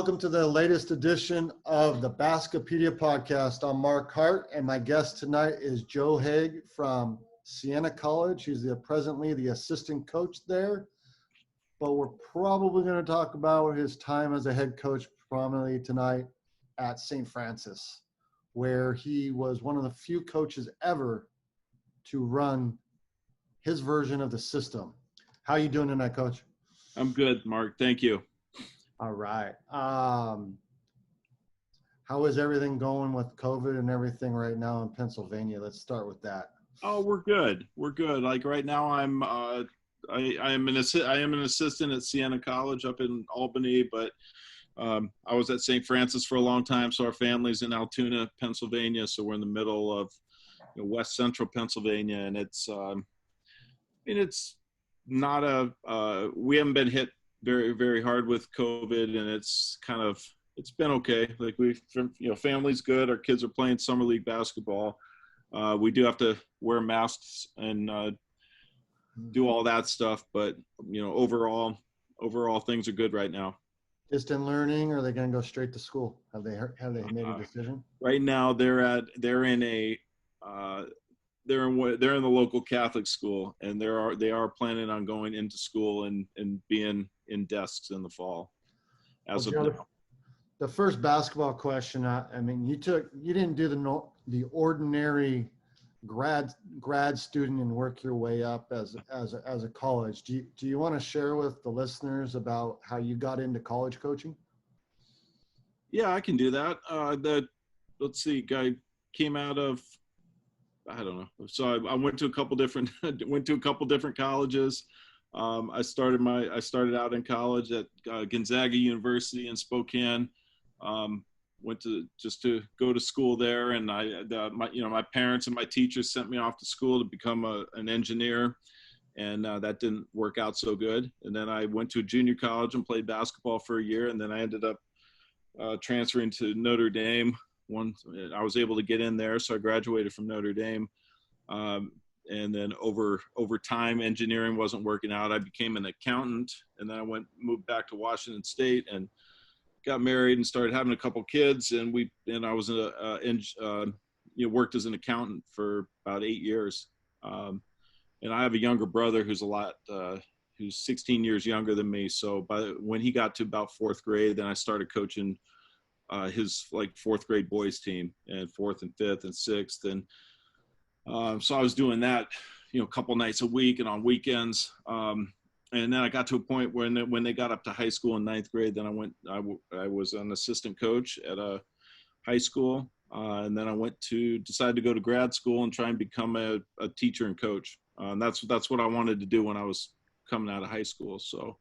welcome to the latest edition of the Baskipedia Podcast. I'm Mark Hart, and my guest tonight is Joe Haigh from Siena College. He's presently the assistant coach there, but we're probably going to talk about his time as a head coach prominently tonight at St. Francis, where he was one of the few coaches ever to run his version of the system. How are you doing tonight, Coach? I'm good, Mark. Thank you. All right. How is everything going with COVID and everything right now in Pennsylvania? Let's start with that. Oh, we're good. We're good. Like right now, I am an assistant at Siena College up in Albany, but I was at St. Francis for a long time. So our family's in Altoona, Pennsylvania. So we're in the middle of west central Pennsylvania, and it's not we haven't been hit very, very hard with COVID, and it's been okay. Like family's good. Our kids are playing summer league basketball. We do have to wear masks and do all that stuff, but overall things are good right now. Distant learning, or are they going to go straight to school? Have they made a decision? Right now, they're in the local Catholic school, and they are planning on going into school and being in desks in the fall. As of now. The first basketball question. I mean, you didn't do the ordinary grad student and work your way up as a college. Do you want to share with the listeners about how you got into college coaching? Yeah, I can do that. Guy came out of, I don't know. So I went to a couple different colleges. I started out in college at Gonzaga University in Spokane. Went to go to school there, and my parents and my teachers sent me off to school to become an engineer, and that didn't work out so good. And then I went to a junior college and played basketball for a year, and then I ended up transferring to Notre Dame. I was able to get in there, so I graduated from Notre Dame. And then over time, engineering wasn't working out. I became an accountant, and then I moved back to Washington State and got married and started having a couple kids. And I was worked as an accountant for about 8 years. And I have a younger brother who's who's 16 years younger than me. So when he got to about fourth grade, then I started coaching his fourth grade boys team, and fourth and fifth and sixth. And so I was doing that, a couple nights a week and on weekends. And then I got to a point when they got up to high school in ninth grade, then I was an assistant coach at a high school. And then I decided to go to grad school and try and become a teacher and coach. That's what I wanted to do when I was coming out of high school. So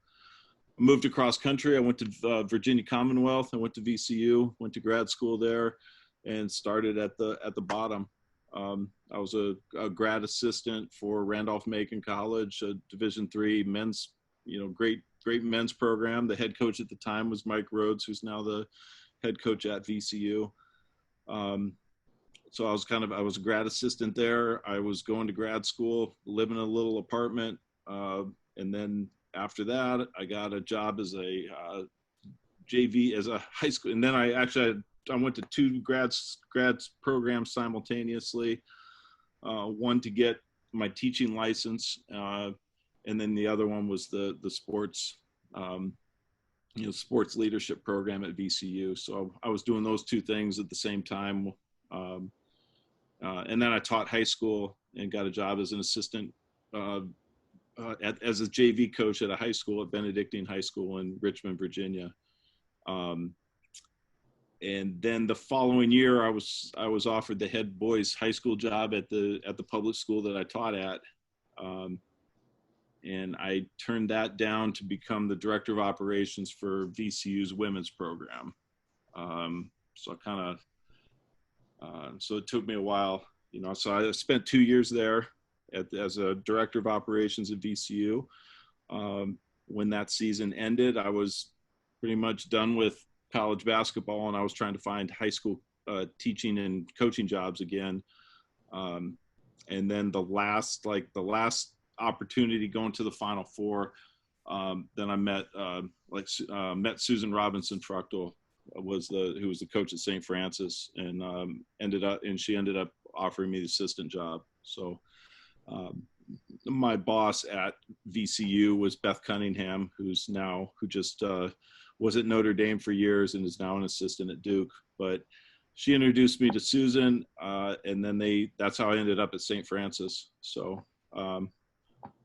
I moved across country. I went to Virginia Commonwealth. I went to VCU, went to grad school there, and started at the bottom. I was a grad assistant for Randolph-Macon College, a Division III men's, great men's program. The head coach at the time was Mike Rhodes, who's now the head coach at VCU. So I was a grad assistant there. I was going to grad school, living in a little apartment. And then after that, I got a job as a JV as a high school. And then I went to two grad programs simultaneously. One to get my teaching license, and then the other one was the sports, sports leadership program at VCU. So I was doing those two things at the same time. And then I taught high school and got a job as an assistant, as a JV coach at a high school at Benedictine High School in Richmond, Virginia. And then the following year, I was offered the head boys high school job at the public school that I taught at, and I turned that down to become the director of operations for VCU's women's program. So it took me a while, So I spent 2 years there as a director of operations at VCU. When that season ended, I was pretty much done with college basketball, and I was trying to find high school teaching and coaching jobs again. And then the last opportunity going to the Final Four Then I met met Susan Robinson Fruchtel, who was the coach at St. Francis, and she ended up offering me the assistant job. So my boss at VCU was Beth Cunningham, who just was at Notre Dame for years and is now an assistant at Duke. But she introduced me to Susan, and then that's how I ended up at St. Francis. So I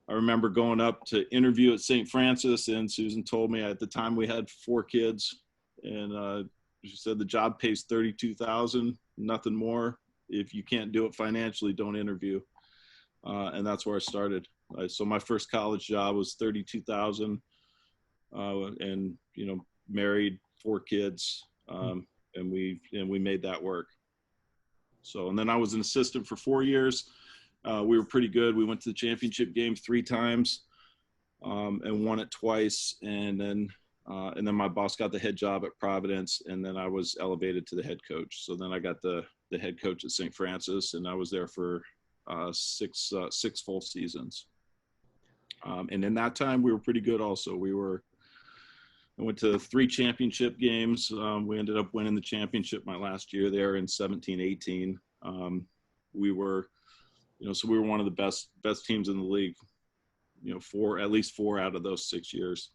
remember going up to interview at St. Francis, and Susan told me at the time we had 4 kids, and she said the job pays $32,000, nothing more. If you can't do it financially, don't interview. And that's where I started. So my first college job was $32,000, and married, 4 kids, and we made that work. So, and then I was an assistant for 4 years. We were pretty good. We went to the championship game 3 times, and won it twice. And then my boss got the head job at Providence, and then I was elevated to the head coach. So then I got the head coach at St. Francis, and I was there for 6 full seasons. And in that time, we were pretty good also. I went to 3 championship games. We ended up winning the championship my last year there in 17-18. We were, so we were one of the best teams in the league, at least 4 out of those 6 years.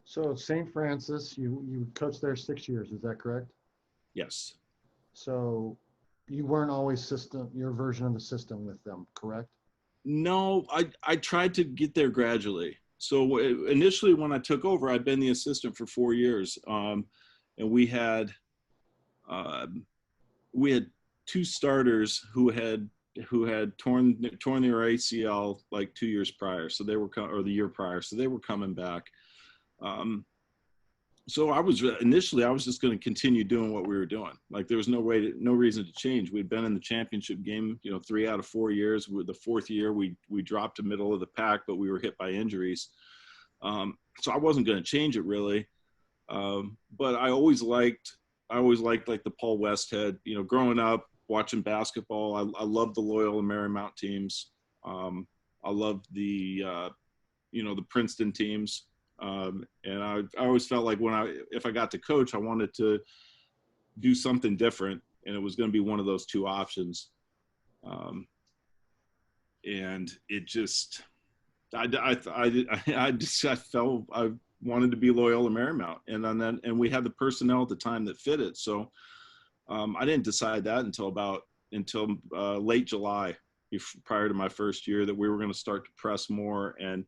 So St. Francis, you coached there 6 years, is that correct? Yes. So you weren't always your version of the system with them, correct? No, I tried to get there gradually. So initially when I took over, I'd been the assistant for 4 years. And we had 2 starters who had torn their ACL like 2 years prior. So they were, or the year prior. So they were coming back. So I was just going to continue doing what we were doing. Like there was no reason to change. We'd been in the championship game, 3 out of 4 years. With the 4th year, we dropped to middle of the pack, but we were hit by injuries. So I wasn't going to change it really. But I always liked like the Paul Westhead, growing up watching basketball. I loved the Loyola Marymount teams. I loved the Princeton teams. And I always felt like if I got to coach, I wanted to do something different, and it was going to be one of those 2 options. And it just, I felt I wanted to be Loyola Marymount, and we had the personnel at the time that fit it. So I didn't decide that until late July, prior to my first year, that we were going to start to press more. And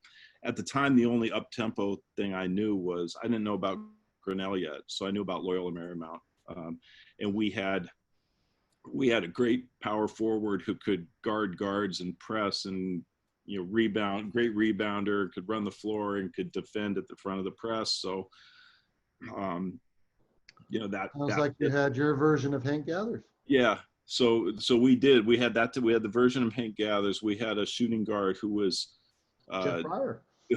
at the time, the only up-tempo thing I knew was, I didn't know about Grinnell yet, so I knew about Loyola Marymount. And we had a great power forward who could guard guards and press and rebound, great rebounder, could run the floor and could defend at the front of the press. So that sounds like you had your version of Hank Gathers. Yeah. So we did. We had that. We had the version of Hank Gathers. We had a shooting guard who was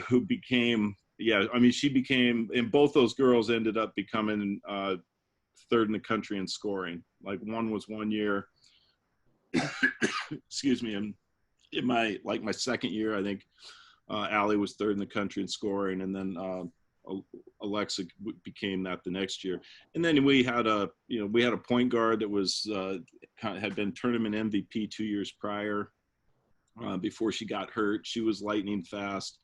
who became, she became, and both those girls ended up becoming 3rd in the country in scoring. Like one was 1 year, excuse me, in my 2nd year, I think Allie was 3rd in the country in scoring, and then Alexa became that the next year. And then we had a point guard that was had been tournament MVP 2 years prior, before she got hurt. She was lightning fast.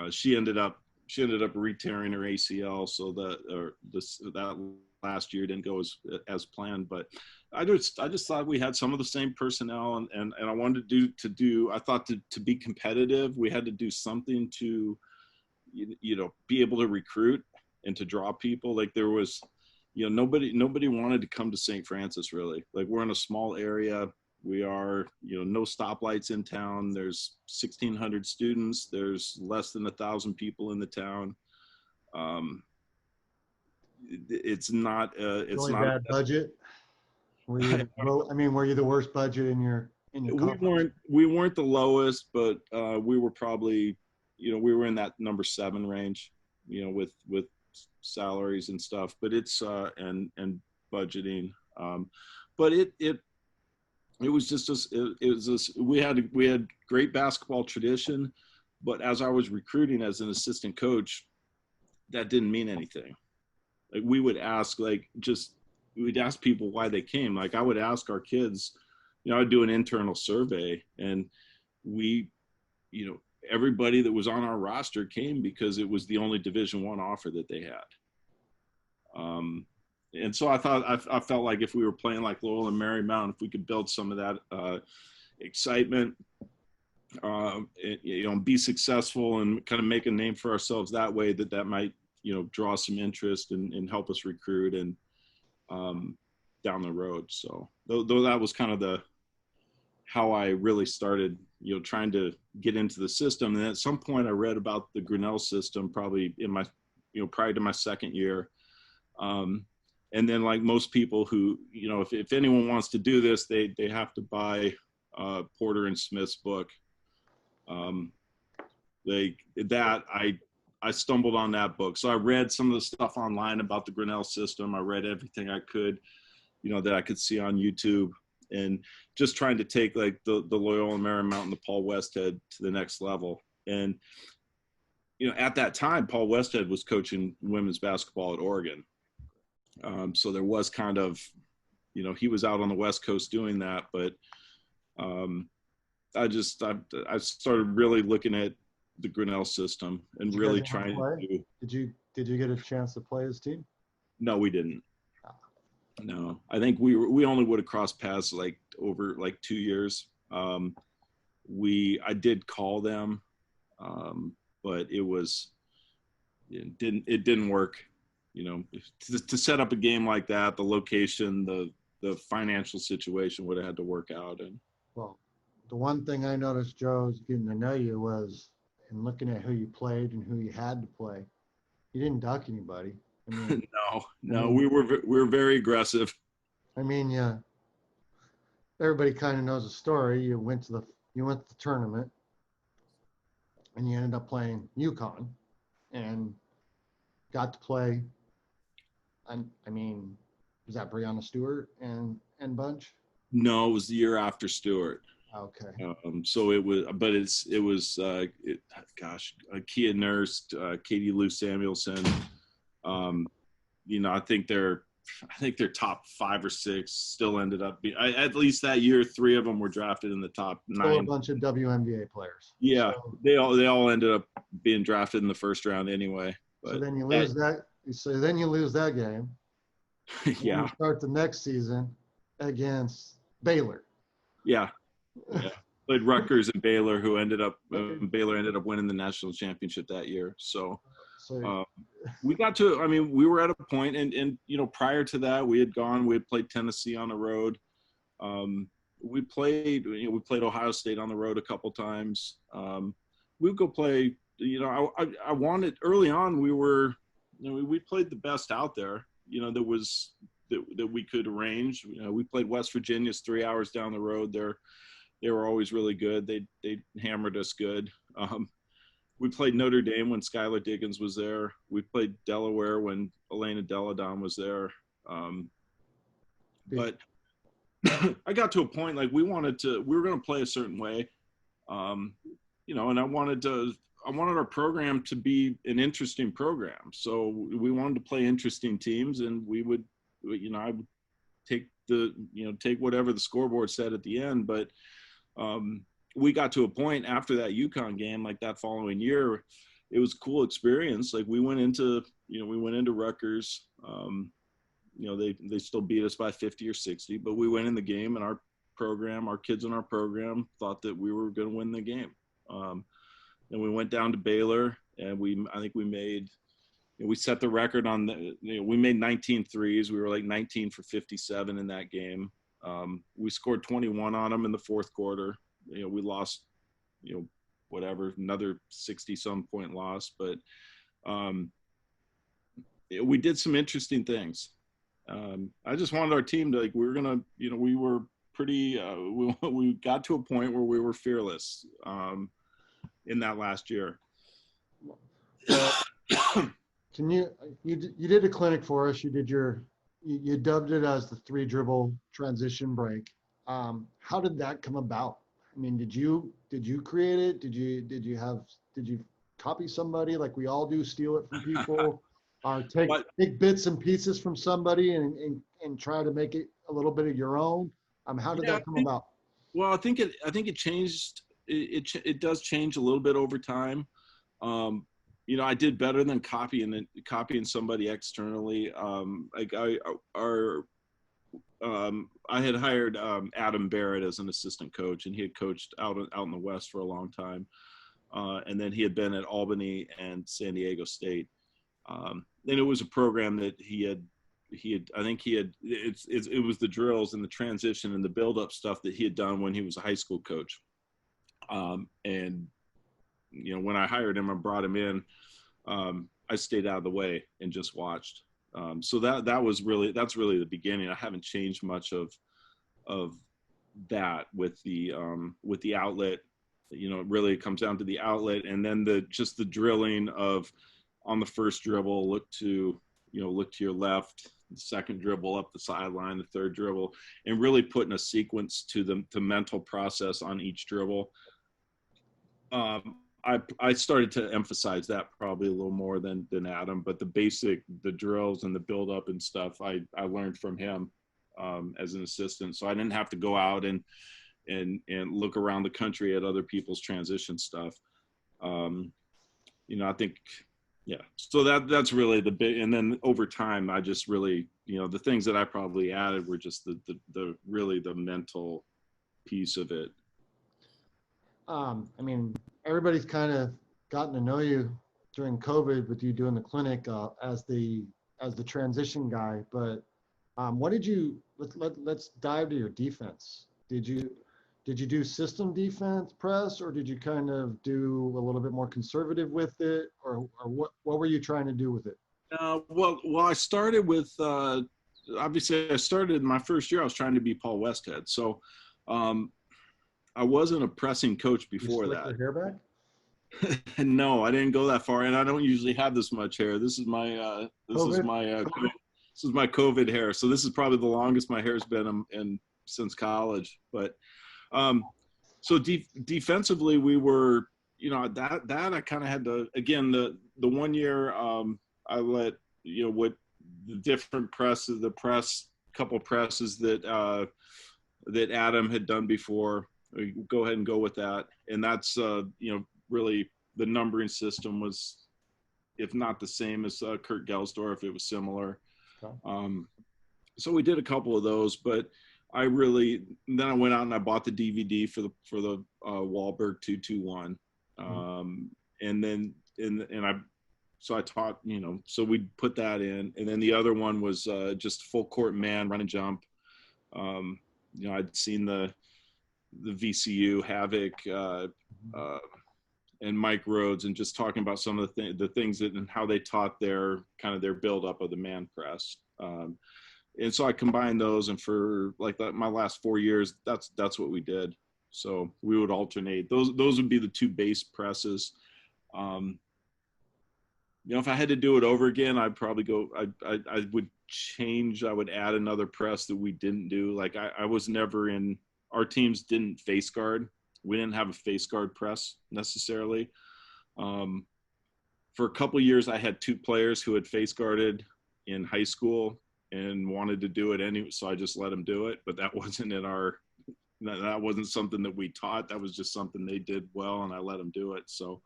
She ended up re-tearing her ACL, so that last year didn't go as planned. But I just thought we had some of the same personnel, and I wanted I thought to be competitive, we had to do something to be able to recruit and to draw people. Like there was, nobody wanted to come to St. Francis really. Like we're in a small area. We are, no stoplights in town. There's 1,600 students. There's less than 1,000 people in the town. It's not. It's really not bad budget. Were you the worst budget in your conference? We weren't the lowest, but we were probably, we were in that number 7 range, with salaries and stuff. But it's and budgeting. But it was just we had great basketball tradition, but as I was recruiting as an assistant coach, that didn't mean anything. Like we'd ask people why they came. Like I would ask our kids, I'd do an internal survey, and everybody that was on our roster came because it was the only Division I offer that they had. And so I felt like if we were playing like Lowell and Marymount, if we could build some of that excitement, and be successful and kind of make a name for ourselves that way, that might, draw some interest and help us recruit and down the road. So though that was kind of how I really started, trying to get into the system. And at some point I read about the Grinnell system, probably in my, prior to my second year. And then like most people who, if anyone wants to do this, they have to buy Porter and Smith's book. I stumbled on that book. So I read some of the stuff online about the Grinnell system. I read everything I could, that I could see on YouTube, and just trying to take like the Loyola Marymount and the Paul Westhead to the next level. And, at that time, Paul Westhead was coaching women's basketball at Oregon. So there was kind of, he was out on the West Coast doing that, but I started really looking at the Grinnell system and really trying to. Did you get a chance to play his team? No, we didn't. No, I think we only would have crossed paths like over like 2 years. I did call them, but it didn't work. To set up a game like that, the location, the financial situation would have had to work out. And well, the one thing I noticed, Joe's getting to know you, was in looking at who you played and who you had to play. You didn't duck anybody. I mean, no, we were very aggressive. I mean, yeah. Everybody kind of knows the story. You went to the tournament, and you ended up playing UConn, and got to play. I mean, was that Breanna Stewart and bunch? No, it was the year after Stewart. Okay. So it was, but it was Kia Nurse, Katie Lou Samuelson. I think their top 5 or 6 still ended up being, at least that year, 3 of them were drafted in the top 9. Still a bunch of WNBA players. Yeah, so, they all ended up being drafted in the first round anyway. But so then you lose that. So then you lose that game. Yeah. You start the next season against Baylor. Yeah. Played Rutgers and Baylor, Baylor ended up winning the national championship that year. So we were at a point, and prior to that, we had played Tennessee on the road. We played Ohio State on the road a couple times. We'd go play, I wanted, early on, we played the best out there, that we could arrange. We played West Virginia's 3 hours down the road. They were always really good. They hammered us good. We played Notre Dame when Skylar Diggins was there. We played Delaware when Elena Deladon was there. But I got to a point, like we were going to play a certain way. And I wanted our program to be an interesting program. So we wanted to play interesting teams, and I would take whatever the scoreboard said at the end. But we got to a point after that UConn game, like that following year, it was a cool experience. Like we went into Rutgers. They still beat us by 50 or 60, but we went in the game, and our kids in our program thought that we were going to win the game. And we went down to Baylor, and we set the record on we made 19 threes. We were like 19 for 57 in that game. We scored 21 on them in the fourth quarter. We lost, another 60-some point loss. But we did some interesting things. I just wanted our team to, we were pretty, we got to a point where we were fearless in that last year. Can you did a clinic for us. You dubbed it as the 3 dribble transition break. How did that come about? I mean, did you create it? Did you copy somebody like we all do, steal it from people, or But take bits and pieces from somebody and try to make it a little bit of your own? How did yeah, that come about? well, I think it changed. It does change a little bit over time. Um, I did better than copying somebody externally. Like I had hired Adam Barrett as an assistant coach, and he had coached out in the West for a long time. And then he had been at Albany and San Diego State. And it was a program that I think it was the drills and the transition and the build up stuff that he had done when he was a high school coach. And when I hired him, I brought him in. I stayed out of the way and just watched. So that's really the beginning. I haven't changed much of that with the outlet. It really comes down to the outlet, and then the drilling of, on the first dribble, look to your left, the second dribble up the sideline, the third dribble, and really putting a sequence to the mental process on each dribble. I started to emphasize that probably a little more than Adam, but the drills and the build up and stuff, I learned from him as an assistant. So I didn't have to go out and look around the country at other people's transition stuff. I think, yeah. So that's really the big, and then over time, I just really, the things that I probably added were just the really the mental piece of it. I mean, everybody's kind of gotten to know you during COVID with you doing the clinic as the transition guy. But what did you let's dive to your defense. Did you do system defense press, or did you kind of do a little bit more conservative with it, or what were you trying to do with it? Well, I started with obviously I started my first year. I was trying to be Paul Westhead, so I wasn't a pressing coach before you that. Your hair back? No, I didn't go that far, and I don't usually have this much hair. This is my COVID hair. So this is probably the longest my hair's been since college. But so defensively, we were, that I kind of had to, again, the 1 year I let what the different presses, couple presses that Adam had done before. We go ahead and go with that, and that's really the numbering system was, if not the same as Kurt Gelsdorf, it was similar. Okay. So we did a couple of those, but then I went out and I bought the DVD for the Wahlberg 221, so I taught, so we put that in, and then the other one was just full court man, run and jump. I'd seen the VCU Havoc and Mike Rhodes, and just talking about some of the things and how they taught their build up of the man press. And so I combined those, and for my last 4 years, that's what we did. So we would alternate. Those would be the two base presses. If I had to do it over again, I'd probably go. I would change. I would add another press that we didn't do. Like I was never in. Our teams didn't face guard. We didn't have a face guard press necessarily. For a couple of years, I had two players who had face guarded in high school and wanted to do it anyway, so I just let them do it. But that wasn't that wasn't something that we taught. That was just something they did well, and I let them do it. So,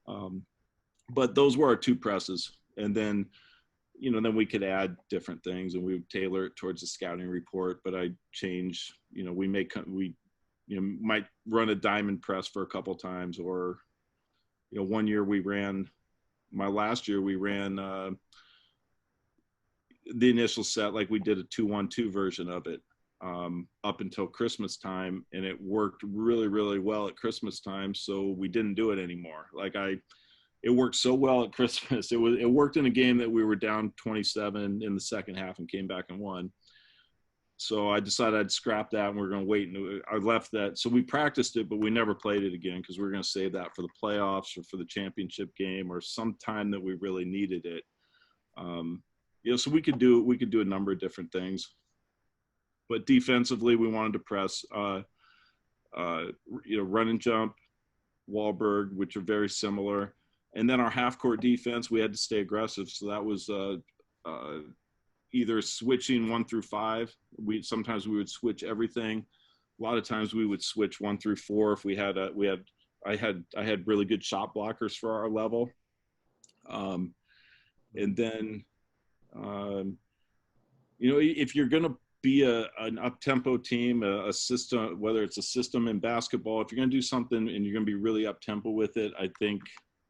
but those were our two presses, and then then we could add different things, and we would tailor it towards the scouting report. But I change, we might run a diamond press for a couple times, or 1 year my last year we ran the initial set, like we did a 2-1-2 version of it up until Christmas time, and it worked really, really well at Christmas time, so we didn't do it anymore. It worked so well at Christmas. It worked in a game that we were down 27 in the second half and came back and won. So I decided I'd scrap that, and we're going to wait. And I left that. So we practiced it, but we never played it again because we were going to save that for the playoffs or for the championship game or some time that we really needed it. So we could do a number of different things. but defensively, we wanted to press, run and jump, Wahlberg, which are very similar. And then our half-court defense, we had to stay aggressive. So that was either switching 1 through 5. Sometimes we would switch everything. A lot of times we would switch 1 through 4 if I had really good shot blockers for our level. And then, if you're going to be an up-tempo team, a system, whether it's a system in basketball, if you're going to do something and you're going to be really up-tempo with it, I think,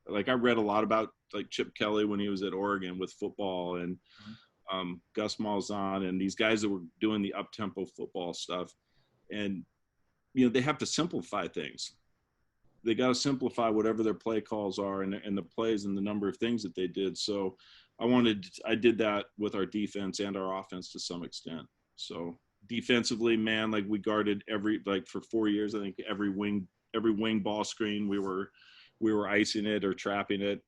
like I read a lot about like Chip Kelly when he was at Oregon with football, and Gus Malzahn and these guys that were doing the up-tempo football stuff. And, they have to simplify things. They got to simplify whatever their play calls are and the plays and the number of things that they did. So I did that with our defense and our offense to some extent. So defensively, man, like we guarded for 4 years, I think every wing ball screen, we were icing it or trapping it.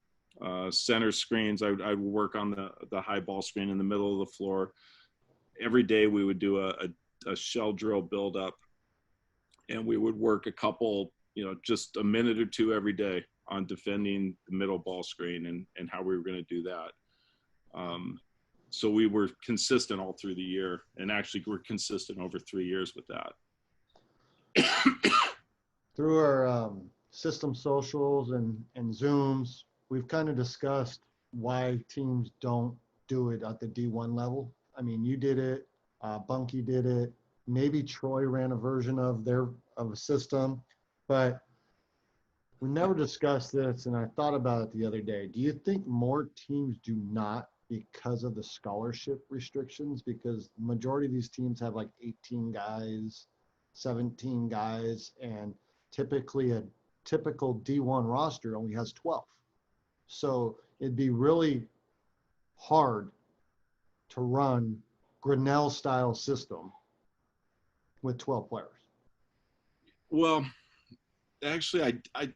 Center screens, I would work on the high ball screen in the middle of the floor. Every day we would do a shell drill build up, and we would work a couple, just a minute or two every day on defending the middle ball screen and how we were going to do that. So we were consistent all through the year, and actually we're consistent over 3 years with that. Through our system socials and Zooms, we've kind of discussed why teams don't do it at the D1 level. I mean, you did it, Bunky did it, maybe Troy ran a version of a system, but we never discussed this, and I thought about it the other day. Do you think more teams do not because of the scholarship restrictions? Because the majority of these teams have like 18 guys, 17 guys, and typically a typical D1 roster only has 12. So it'd be really hard to run Grinnell style system with 12 players. Well, actually, I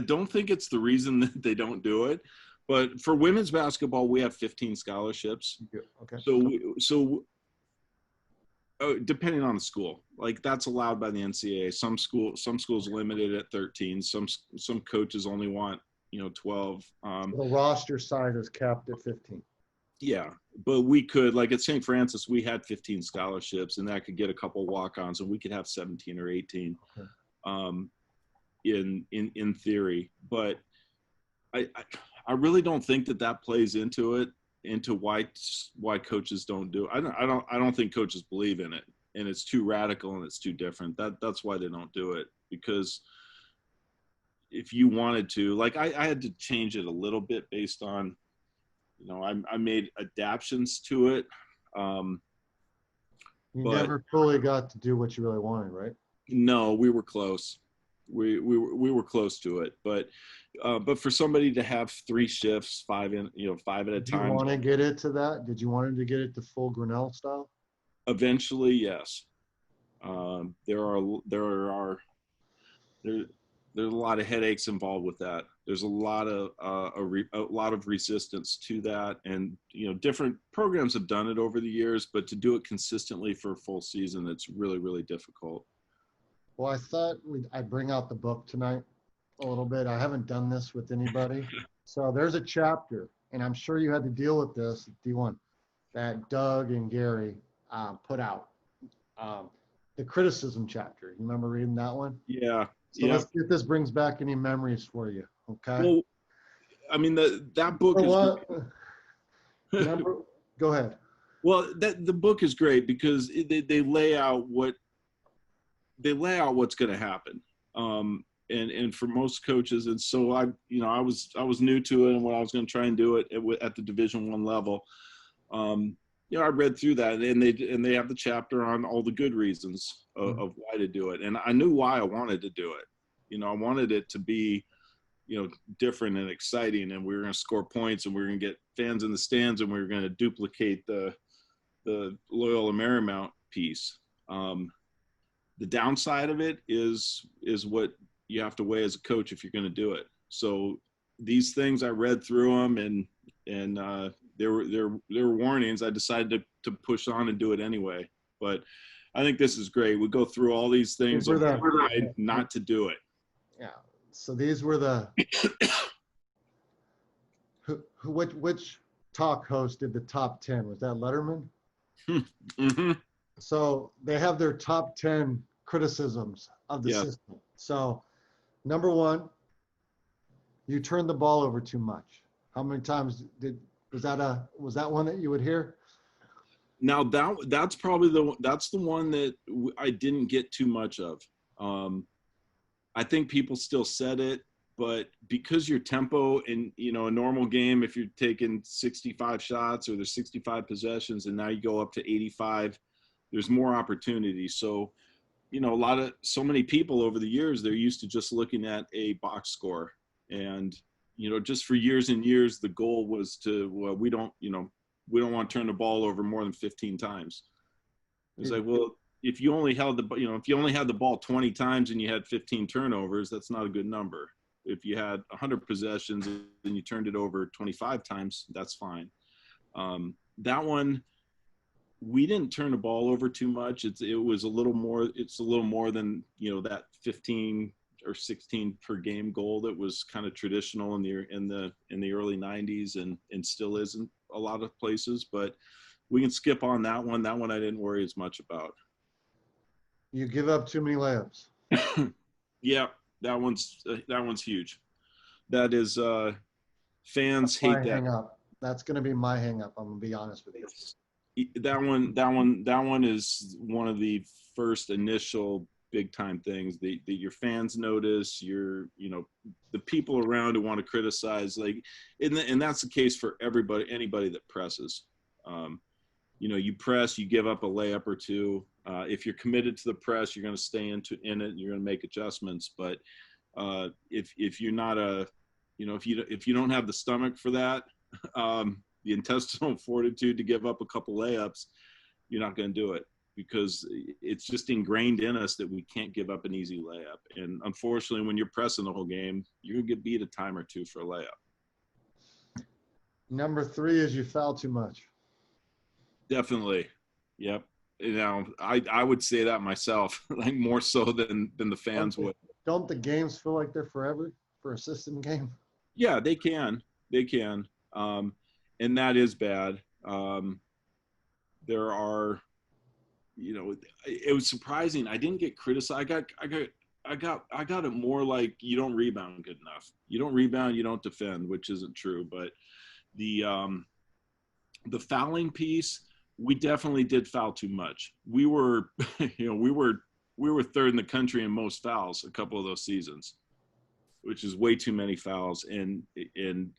don't think it's the reason that they don't do it, but for women's basketball, we have 15 scholarships. Okay. So depending on the school, like that's allowed by the NCAA. Some schools limited at 13. Some coaches only want 12. The roster side is capped at 15. Yeah, but we could, like at St. Francis, we had 15 scholarships, and that could get a couple walk-ons, and we could have 17 or 18 in theory. But I really don't think that plays into why coaches don't do it. I don't think coaches believe in it, and it's too radical and it's too different. That's why they don't do it, because if you wanted to, like I had to change it a little bit based on, I made adaptations to it. You never fully got to do what you really wanted, right? No, we were close. We were close to it, but for somebody to have 3 shifts, 5 at a time. Did you want to get it to that? Did you want to get it to full Grinnell style? Eventually, yes. There's a lot of headaches involved with that. There's a lot of resistance to that, and different programs have done it over the years, but to do it consistently for a full season, it's really, really difficult. Well, I thought I'd bring out the book tonight a little bit. I haven't done this with anybody. So there's a chapter, and I'm sure you had to deal with this, D1, that Doug and Gary put out. The criticism chapter. You remember reading that one? Yeah. So let's see if this brings back any memories for you, okay? Well, I mean, that book is great. Remember, go ahead. Well, the book is great because they lay out what's going to happen, and for most coaches, and so I was new to it, and when I was going to try and do it at the Division I level, I read through that, and they have the chapter on all the good reasons of why to do it, and I knew why I wanted to do it. I wanted it to be different and exciting, and we were going to score points, and we were going to get fans in the stands, and we were going to duplicate the Loyola Marymount piece. The downside of it is what you have to weigh as a coach if you're going to do it. So these things, I read through them, and there were warnings. I decided to push on and do it anyway. But I think this is great. We go through all these things on not to do it. Yeah. So these were the which talk host did the top 10? Was that Letterman? Mm-hmm. So they have their top 10 criticisms of the system. So number one, you turned the ball over too much. How many times was that one that you would hear? Now that's probably the one that I didn't get too much of. I think people still said it, but because your tempo in a normal game, if you're taking 65 shots or there's 65 possessions and now you go up to 85, there's more opportunity. So, so many people over the years, they're used to just looking at a box score. And, just for years and years, the goal was we don't want to turn the ball over more than 15 times. It's like, well, if you only had the ball 20 times and you had 15 turnovers, that's not a good number. If you had 100 possessions and you turned it over 25 times, that's fine. That one, we didn't turn the ball over too much. It was a little more. It's a little more than that 15 or 16 per game goal that was kind of traditional in the early 90s and still isn't a lot of places. But we can skip on that one. That one I didn't worry as much about. You give up too many layups. Yeah, that one's huge. That is fans hate that. Hang up. That's going to be my hang up. I'm going to be honest with you. That one is one of the first initial big time things that your fans notice. The people around who want to criticize, and that's the case for anybody that presses. You press, you give up a layup or two. If you're committed to the press, you're going to stay in it, and you're going to make adjustments. But if you're not if you don't have the stomach for that, the intestinal fortitude to give up a couple layups, you're not going to do it, because it's just ingrained in us that we can't give up an easy layup. And unfortunately, when you're pressing the whole game, you're going to get beat a time or two for a layup. Number 3 is you foul too much. Definitely. Yep. I would say that myself, more so than the fans would. Don't the games feel like they're forever for a system game? Yeah, they can. And that is bad. There are, it was surprising. I didn't get criticized. I got it more like, you don't rebound good enough. You don't rebound, you don't defend, which isn't true. But the fouling piece, we definitely did foul too much. We were, we were third in the country in most fouls a couple of those seasons, which is way too many fouls. And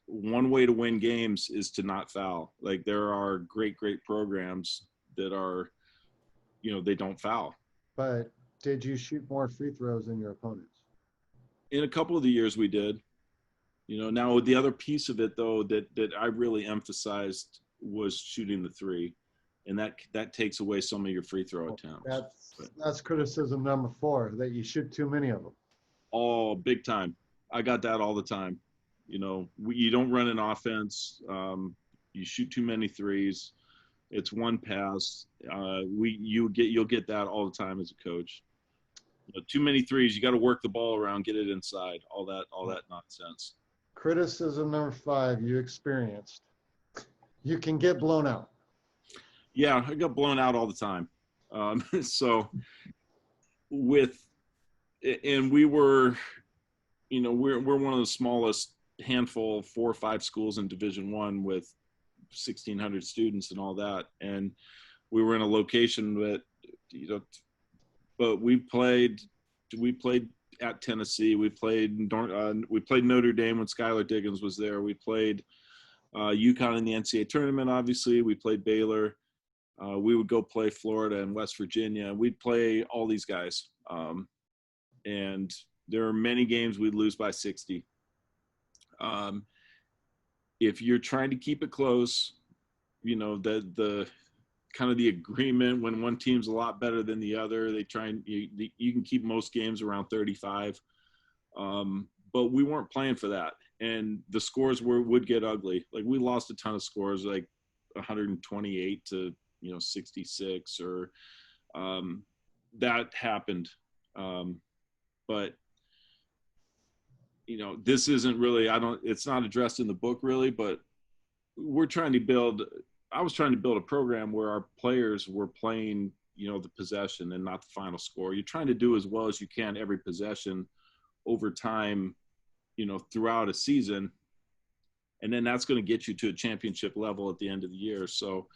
one way to win games is to not foul. There are great programs that are, they don't foul. But did you shoot more free throws than your opponents? In a couple of the years we did. Now the other piece of it, though, that I really emphasized was shooting the three. And that takes away some of your free throw attempts. That's criticism number 4, that you shoot too many of them. Oh, big time. I got that all the time. You don't run an offense. You shoot too many threes. It's one pass. You'll get that all the time as a coach. Too many threes. You got to work the ball around, get it inside. All that nonsense. Criticism number 5 you experienced. You can get blown out. Yeah, I got blown out all the time. So we were, we're one of the smallest handful, 4 or 5 schools in Division I with 1,600 students and all that. And we were in a location that, but we played at Tennessee. We played Notre Dame when Skylar Diggins was there. We played UConn in the NCAA tournament, obviously. We played Baylor. We would go play Florida and West Virginia. We'd play all these guys. And there are many games we'd lose by 60. If you're trying to keep it close, the kind of the agreement when one team's a lot better than the other, they try and you can keep most games around 35. But we weren't playing for that. And the scores would get ugly. We lost a ton of scores, 128 to 66, or That happened. But this isn't really, it's not addressed in the book really, but I was trying to build a program where our players were playing, the possession and not the final score. You're trying to do as well as you can every possession over time, throughout a season. And then that's going to get you to a championship level at the end of the year. So,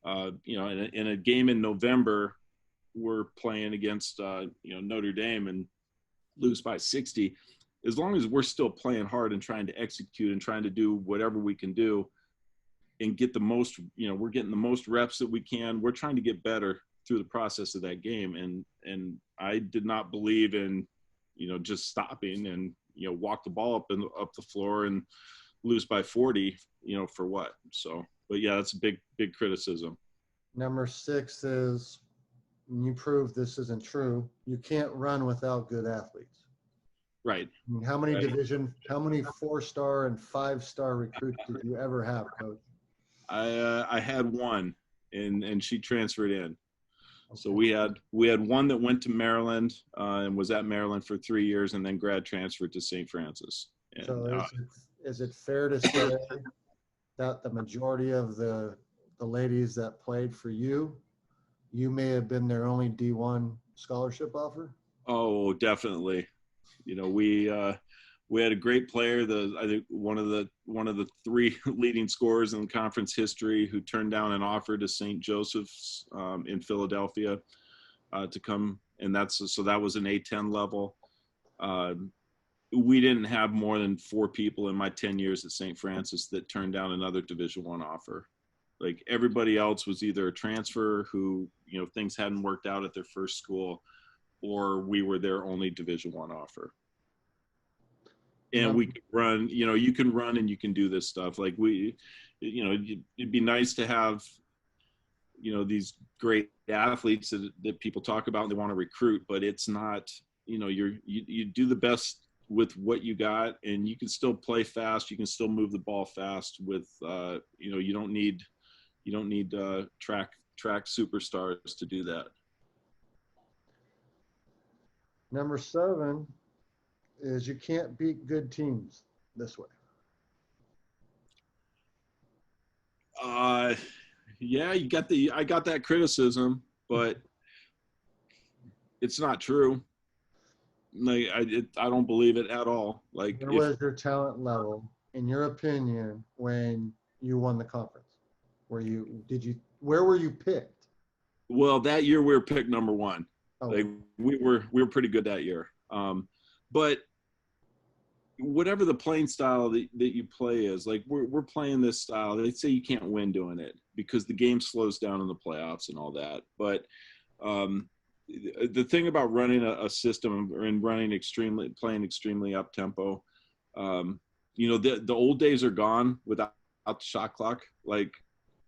in a game in November, we're playing against, Notre Dame and lose by 60. As long as we're still playing hard and trying to execute and trying to do whatever we can do and get the most, we're getting the most reps that we can. We're trying to get better through the process of that game. And I did not believe in, just stopping and, walk the ball up the floor and lose by 40, for what? So, but yeah, that's a big criticism. Number 6 is, you prove this isn't true, you can't run without good athletes. Right. I mean, how many 4-star and 5-star recruits did you ever have, Coach? I had one, and she transferred in. Okay. So we had one that went to Maryland and was at Maryland for 3 years, and then grad transferred to St. Francis. And, so is it fair to say that the majority of the ladies that played for you may have been their only D1 scholarship offer? Oh, definitely. We had a great player, I think one of the 3 leading scorers in conference history, who turned down an offer to St. Joseph's in Philadelphia to come, and that was an A10 level. We didn't have more than 4 people in my 10 years at St. Francis that turned down another Division I offer. Like, everybody else was either a transfer who, things hadn't worked out at their first school, or we were their only Division I offer. And we could run, you can run and you can do this stuff. Like, it'd be nice to have, these great athletes that people talk about and they want to recruit, but it's not, you do the best with what you got, and you can still play fast. You can still move the ball fast with, you don't need track superstars to do that. Number 7 is, you can't beat good teams this way. Yeah, I got that criticism, but it's not true. Like, I don't believe it at all. Like, where was your talent level, in your opinion, when you won the conference? Where were you picked? Well, that year we were picked number 1. Oh. Like, we were pretty good that year. But whatever the playing style that you play is, like, we're playing this style. They say you can't win doing it because the game slows down in the playoffs and all that. But the thing about running a system and playing extremely up tempo, the old days are gone without the shot clock. Like,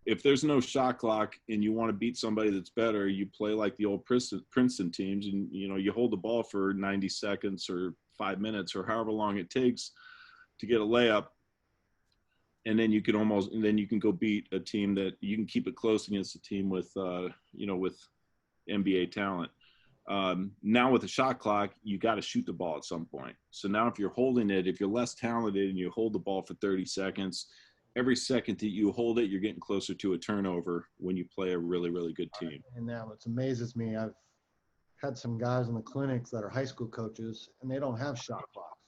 if there's no shot clock and you want to beat somebody that's better, you play like the old Princeton teams, and you hold the ball for 90 seconds or 5 minutes or however long it takes to get a layup, and then you can go beat a team that you can keep it close against a team with with NBA talent. Now with the shot clock, you got to shoot the ball at some point. So now if you're holding it, if you're less talented and you hold the ball for 30 seconds, every second that you hold it, you're getting closer to a turnover when you play a really, really good team. And now it amazes me. I've had some guys in the clinics that are high school coaches, and they don't have shot clocks,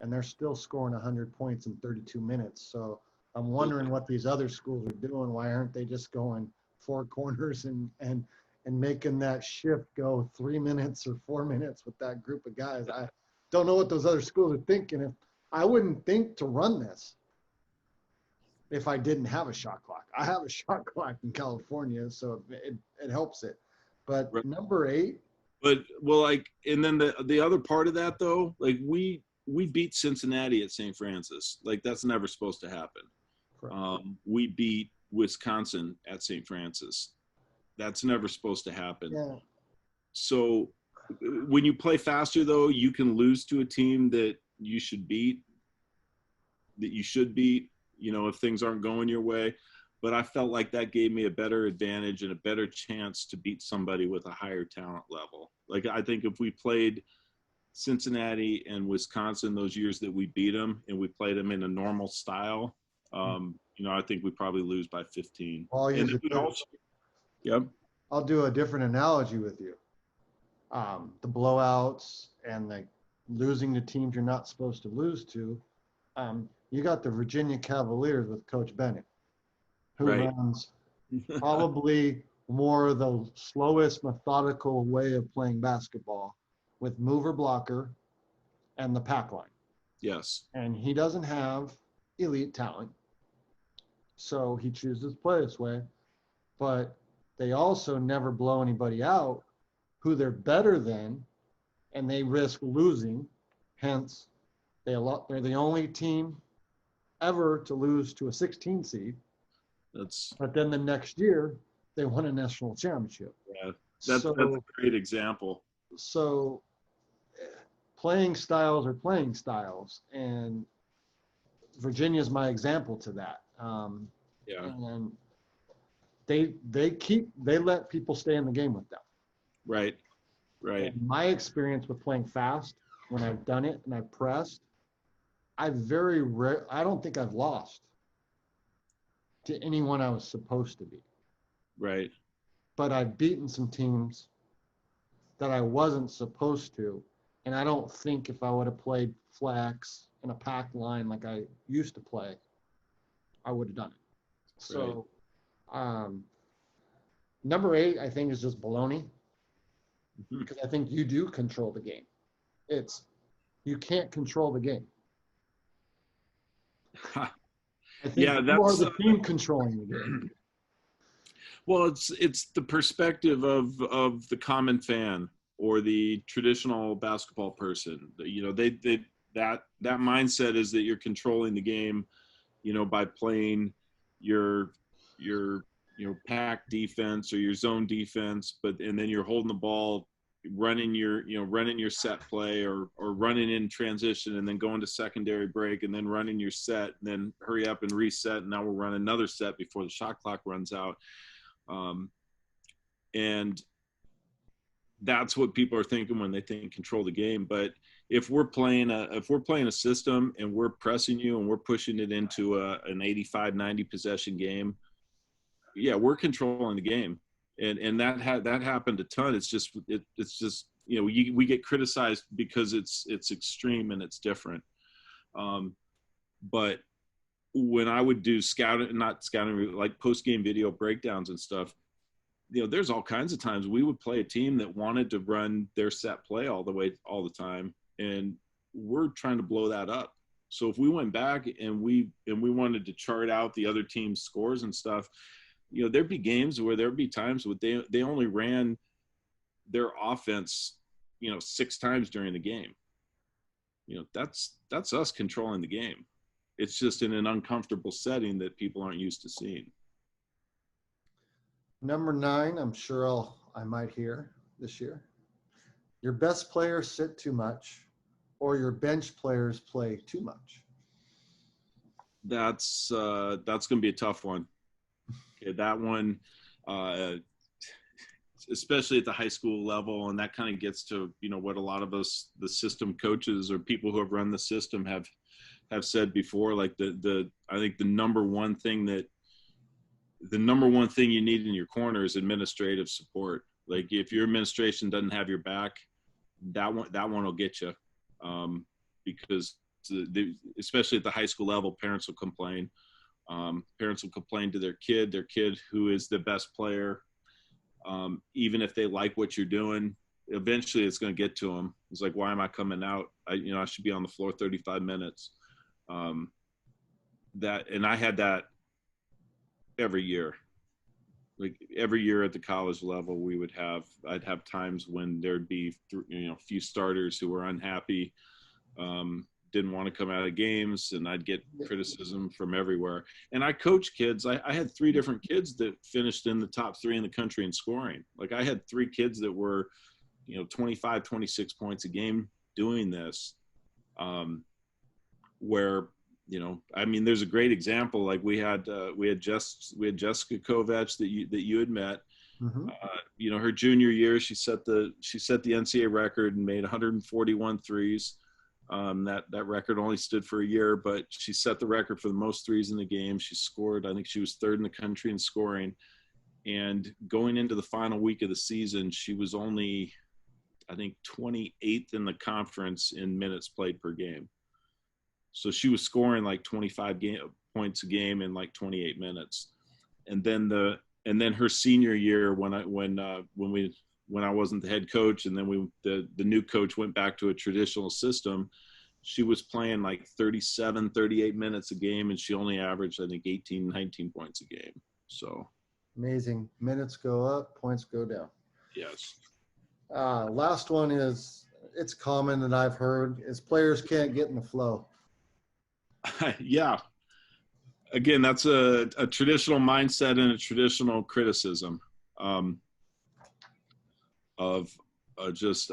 and they're still scoring 100 points in 32 minutes. So I'm wondering what these other schools are doing. Why aren't they just going 4 corners and making that shift go 3 minutes or 4 minutes with that group of guys? I don't know what those other schools are thinking. I wouldn't think to run this if I didn't have a shot clock. I have a shot clock in California, so it helps it. But Right. Number 8. But, well, like, and then the other part of that, though, like, we beat Cincinnati at St. Francis. Like, that's never supposed to happen. We beat Wisconsin at St. Francis. That's never supposed to happen. Yeah. So when you play faster, though, you can lose to a team that you should beat, if things aren't going your way. but I felt like that gave me a better advantage and a better chance to beat somebody with a higher talent level. Like, I think if we played Cincinnati and Wisconsin those years that we beat them, and we played them in a normal style, I think we probably lose by 15. I'll And use then we also, yep, I'll do a different analogy with you. The blowouts and the losing to teams you're not supposed to lose to. You got the Virginia Cavaliers with Coach Bennett, who right. runs probably more the slowest methodical way of playing basketball with mover blocker and the pack line. Yes. And he doesn't have elite talent, so he chooses to play this way. But they also never blow anybody out who they're better than, and they risk losing. Hence, they're the only team ever to lose to a 16 seed. But then the next year, they won a national championship. Yeah, that's a great example. So playing styles are playing styles, and Virginia's my example to that. And they let people stay in the game with them. Right. And my experience with playing fast, when I've done it and I've pressed, I don't think I've lost to anyone I was supposed to be. Right. But I've beaten some teams that I wasn't supposed to. And I don't think if I would have played flex in a packed line like I used to play, I would have done it. So number 8, I think, is just baloney. Because I think you do control the game. You can't control the game. I think that's more the team controlling the game. Well, it's the perspective of the common fan or the traditional basketball person. That mindset is that you're controlling the game, by playing your pack defense or your zone defense, and then you're holding the ball, running your set play or running in transition, and then going to secondary break, and then running your set, and then hurry up and reset, and now we're running another set before the shot clock runs out. And that's what people are thinking when they think control the game. But if we're playing a system and we're pressing you and we're pushing it into an 85-90 possession game, we're controlling the game. And that happened a ton. It's just we get criticized because it's extreme and it's different. But when I would do not scouting, like post-game video breakdowns and stuff, there's all kinds of times we would play a team that wanted to run their set play all the time, and we're trying to blow that up. So if we went back and we wanted to chart out the other team's scores and stuff, there'd be games where there'd be times where they only ran their offense, 6 times during the game. That's us controlling the game. It's just in an uncomfortable setting that people aren't used to seeing. Number 9, I'm sure I might hear this year. Your best players sit too much, or your bench players play too much. That's going to be a tough one. Okay, that one, especially at the high school level, and that kind of gets to what a lot of us, the system coaches or people who have run the system, have said before. Like I think the number one thing you need in your corner is administrative support. Like if your administration doesn't have your back, that one will get you, because especially at the high school level, parents will complain. Parents will complain to their kid who is the best player. Even if they like what you're doing, eventually it's going to get to them. It's like, why am I coming out? I should be on the floor 35 minutes. And I had that every year. Like every year at the college level, I'd have times when there'd be, a few starters who were unhappy, didn't want to come out of games, and I'd get criticism from everywhere. And I coach kids. I had 3 different kids that finished in the top 3 in the country in scoring. Like I had 3 kids that were, 25, 26 points a game doing this, where I mean, there's a great example. Like we had Jessica Kovacs that you had met. Mm-hmm. Her junior year, she set the NCAA record and made 141 threes. That record only stood for a year, but she set the record for the most threes in the game. She scored, I think she was third in the country in scoring. And going into the final week of the season, she was only, I think, 28th in the conference in minutes played per game. So she was scoring like 25 points a game in like 28 minutes. And then her senior year, when I wasn't the head coach, and then the new coach went back to a traditional system, she was playing like 37, 38 minutes a game, and she only averaged, I think, 18, 19 points a game. So amazing. Minutes go up, points go down. yes. Last one is, it's common that I've heard, is players can't get in the flow. Yeah. Again, that's a traditional mindset and a traditional criticism of just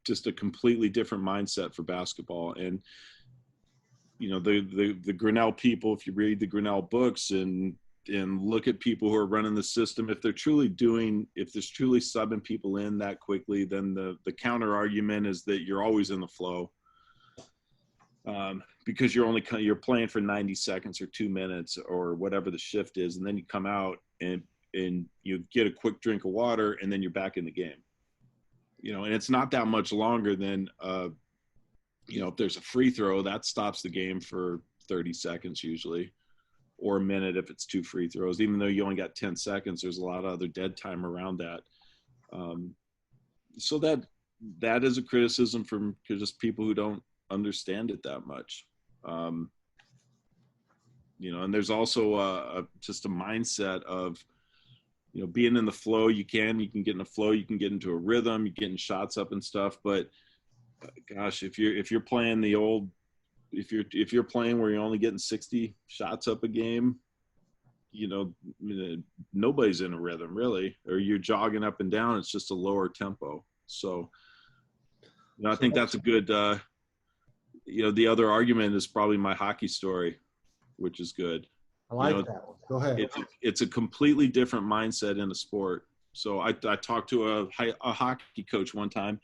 just a completely different mindset for basketball. And the Grinnell people, if you read the Grinnell books and look at people who are running the system, if there's truly subbing people in that quickly, then the counter argument is that you're always in the flow. Because you're playing for 90 seconds or 2 minutes or whatever the shift is, and then you come out and you get a quick drink of water, and then you're back in the game. And it's not that much longer than if there's a free throw, that stops the game for 30 seconds usually, or a minute if it's 2 free throws. Even though you only got 10 seconds, there's a lot of other dead time around that. So that is a criticism from just people who don't understand it that much. And there's also just a mindset of being in the flow. You can get in the flow, you can get into a rhythm, you're getting shots up and stuff, but gosh, if you're playing if you're playing where you're only getting 60 shots up a game, nobody's in a rhythm really, or you're jogging up and down, it's just a lower tempo. So I think that's a good the other argument is probably my hockey story, which is good. I like that one. Go ahead. It's a completely different mindset in a sport. So I talked to a hockey coach one time,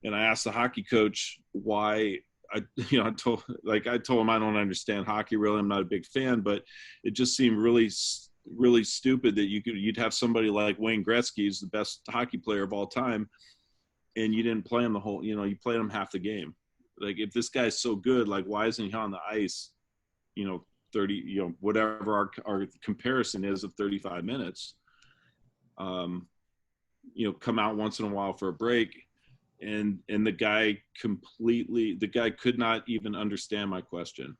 and I asked the hockey coach why. I told him I don't understand hockey really. I'm not a big fan, but it just seemed really, really stupid that you'd have somebody like Wayne Gretzky, who's the best hockey player of all time, and you didn't play him the whole. You played him half the game. Like, if this guy's so good, like, why isn't he on the ice, 30, whatever our comparison is of 35 minutes, come out once in a while for a break. And the guy could not even understand my question.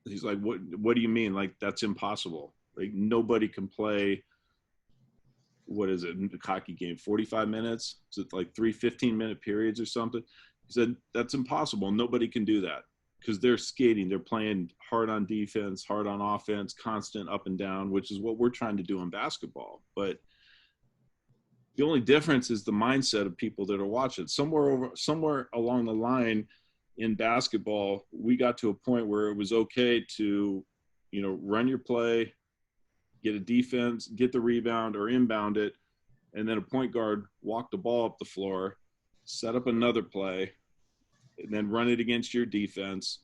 He's like, what do you mean? Like, that's impossible. Like, nobody can play, what is it, a hockey game, 45 minutes? Is it like 3 15-minute periods or something? He said, that's impossible. Nobody can do that because they're skating. They're playing hard on defense, hard on offense, constant up and down, which is what we're trying to do in basketball. But the only difference is the mindset of people that are watching. Somewhere along the line in basketball, we got to a point where it was okay to, run your play, get a defense, get the rebound or inbound it, and then a point guard walk the ball up the floor, set up another play, and then run it against your defense.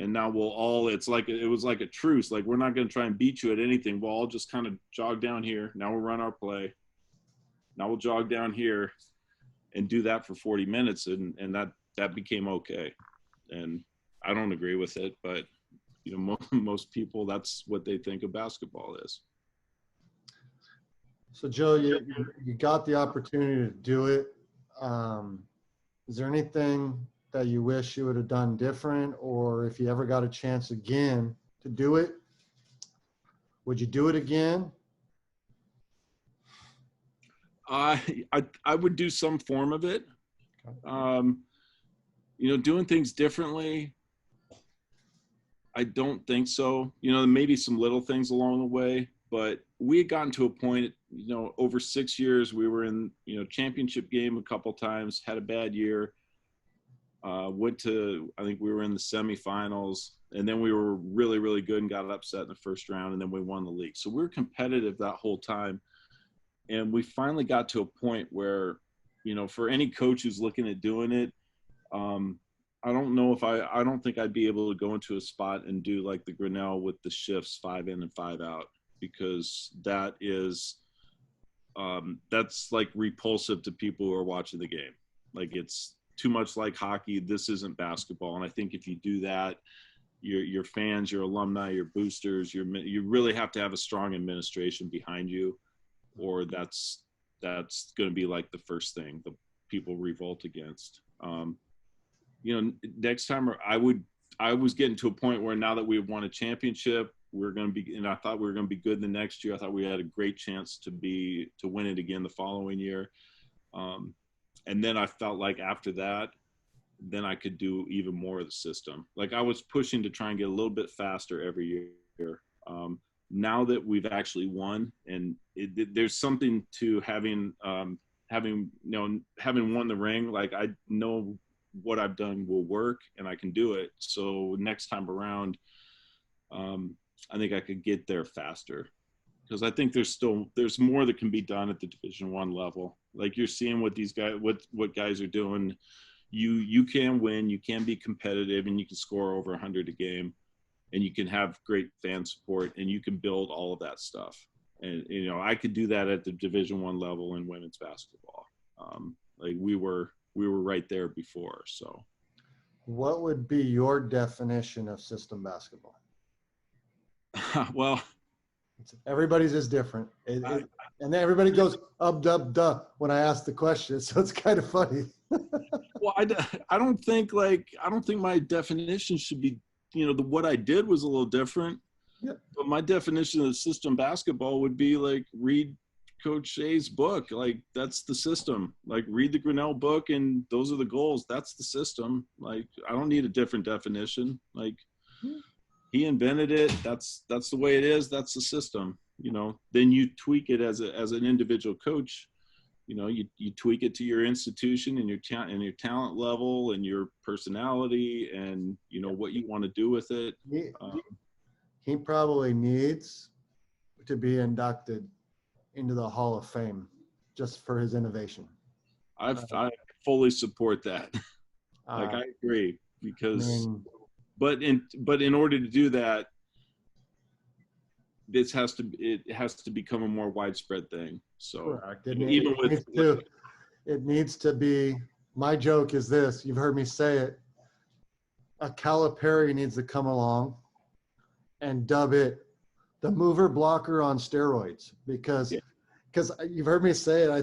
And now it was like a truce. Like, we're not going to try and beat you at anything. We'll all just kind of jog down here. Now we'll run our play. Now we'll jog down here and do that for 40 minutes. And that became okay. And I don't agree with it, but most people, that's what they think of basketball is. So Joe, you got the opportunity to do it. Is there anything that you wish you would have done different, or if you ever got a chance again to do it, would you do it again? I would do some form of it. Doing things differently, I don't think so. Maybe some little things along the way, but we had gotten to a point, over 6 years, we were in, championship game a couple times, had a bad year. I think we were in the semifinals, and then we were really, really good and got upset in the first round, and then we won the league. So we were competitive that whole time. And we finally got to a point where, for any coach who's looking at doing it, I don't think I'd be able to go into a spot and do like the Grinnell with the shifts 5 in and 5 out, because that's like repulsive to people who are watching the game. Like, it's too much like hockey. This isn't basketball. And I think if you do that, your fans, your alumni, your boosters, you really have to have a strong administration behind you, or that's going to be like the first thing the people revolt against. Next time I was getting to a point where now that we've won a championship, and I thought we were going to be good the next year. I thought we had a great chance to win it again the following year. And then I felt like after that, then I could do even more of the system. Like, I was pushing to try and get a little bit faster every year. Now that we've actually won, and there's something to having won the ring. Like, I know what I've done will work and I can do it. So next time around, I think I could get there faster, because I think there's more that can be done at the Division I level. Like, you're seeing what these guys, what guys are doing. You can win, you can be competitive, and you can score over 100 a game, and you can have great fan support, and you can build all of that stuff. And, I could do that at the Division I level in women's basketball. Like, we were right there before. So what would be your definition of system basketball? Well, everybody's is different. And then everybody goes duh when I ask the question. So it's kind of funny. Well, I don't think my definition should be, what I did was a little different. Yep. But my definition of system basketball would be like, read Coach Shay's book. Like, that's the system. Like, read the Grinnell book, and those are the goals. That's the system. Like, I don't need a different definition. Like, he invented it. That's the way it is. That's the system. Then you tweak it as an individual coach. You tweak it to your institution and your talent level and your personality and what you want to do with it. He probably needs to be inducted into the Hall of Fame just for his innovation. I fully support that. I agree, because but in order to do that, it has to become a more widespread thing. So it needs to be. My joke is this: you've heard me say it. A Calipari needs to come along and dub it the mover blocker on steroids, because you've heard me say it. I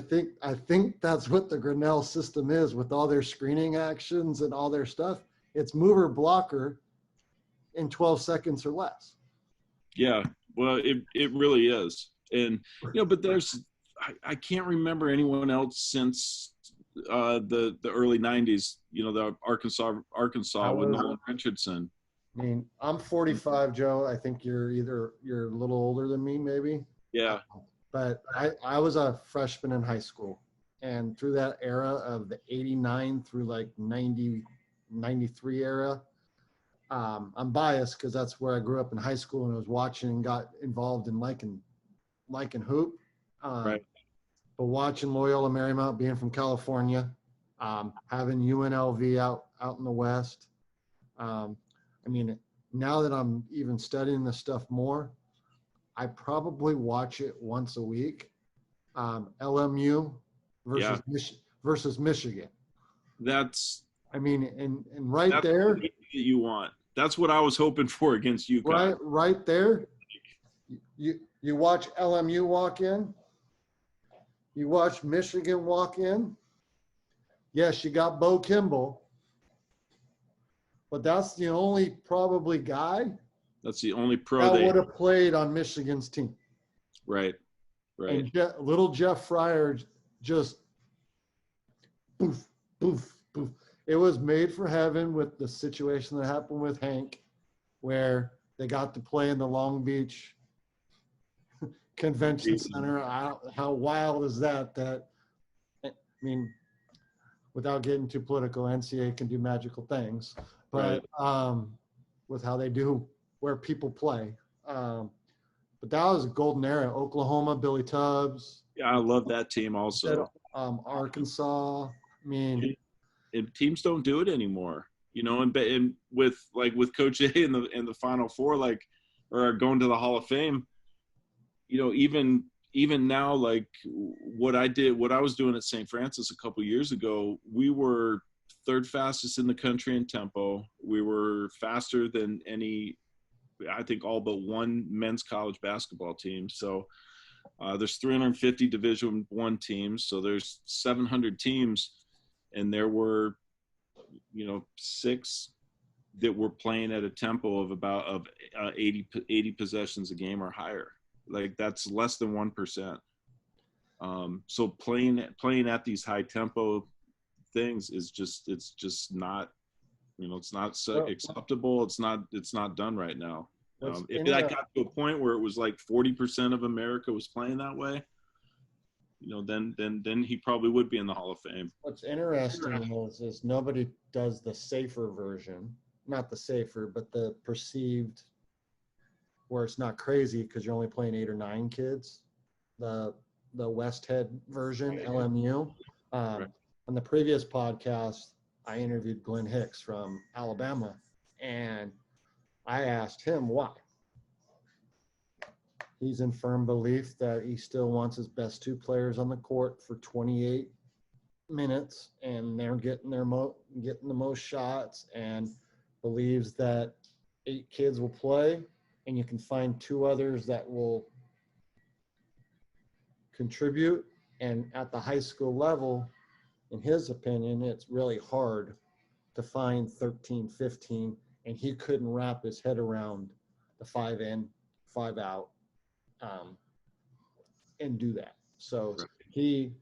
think that's what the Grinnell system is, with all their screening actions and all their stuff. It's mover blocker in 12 seconds or less. Yeah. Well, it really is. And, but I can't remember anyone else since the early 90s, the Arkansas with Nolan Richardson. I mean, I'm 45, Joe. I think you're a little older than me, maybe. Yeah. But I was a freshman in high school. And through that era of the 89 through like 90, 93 era, I'm biased because that's where I grew up in high school, and I was watching and got involved in liking hoop. Right. But watching Loyola Marymount, being from California, having UNLV out in the West. I mean, now that I'm even studying this stuff more, I probably watch it once a week. LMU versus Michigan. That's. I mean, and right there. That you want. That's what I was hoping for against UConn. Right there. You watch LMU walk in. You watch Michigan walk in. Yes, you got Bo Kimball, but that's the only probably guy. That's the only pro that would have played on Michigan's team. Right. And little Jeff Fryer just poof, poof, poof. It was made for heaven with the situation that happened with Hank, where they got to play in the Long Beach Convention Center. How wild is that? I mean, without getting too political, NCAA can do magical things, but with how they do where people play. But that was a golden era. Oklahoma, Billy Tubbs. Yeah, I love that team also. Arkansas. I mean, and teams don't do it anymore, you know. And with Coach A in the Final Four, like, or going to the Hall of Fame, you know, even now, like what I was doing at St. Francis a couple years ago, we were third fastest in the country in tempo. We were faster than any, I think, all but one men's college basketball team. So there's 350 Division I teams, so there's 700 teams, and there were, you know, 6 that were playing at a tempo of about 80 possessions a game or higher. Like, that's less than 1%. So playing at these high tempo things is it's just not, you know, it's not so acceptable. It's not done right now. If that got to a point where it was like 40% of America was playing that way, you know, then he probably would be in the Hall of Fame. What's interesting is nobody does the safer version, not the safer, but the perceived, where it's not crazy because you're only playing 8 or 9 kids. The West Head version, LMU. On the previous podcast, I interviewed Glenn Hicks from Alabama, and I asked him why. He's in firm belief that he still wants his best 2 players on the court for 28 minutes, and they're getting the most shots, and believes that 8 kids will play, and you can find 2 others that will contribute. And at the high school level, in his opinion, it's really hard to find 13, 15, and he couldn't wrap his head around the 5 in, 5 out, and do that. So he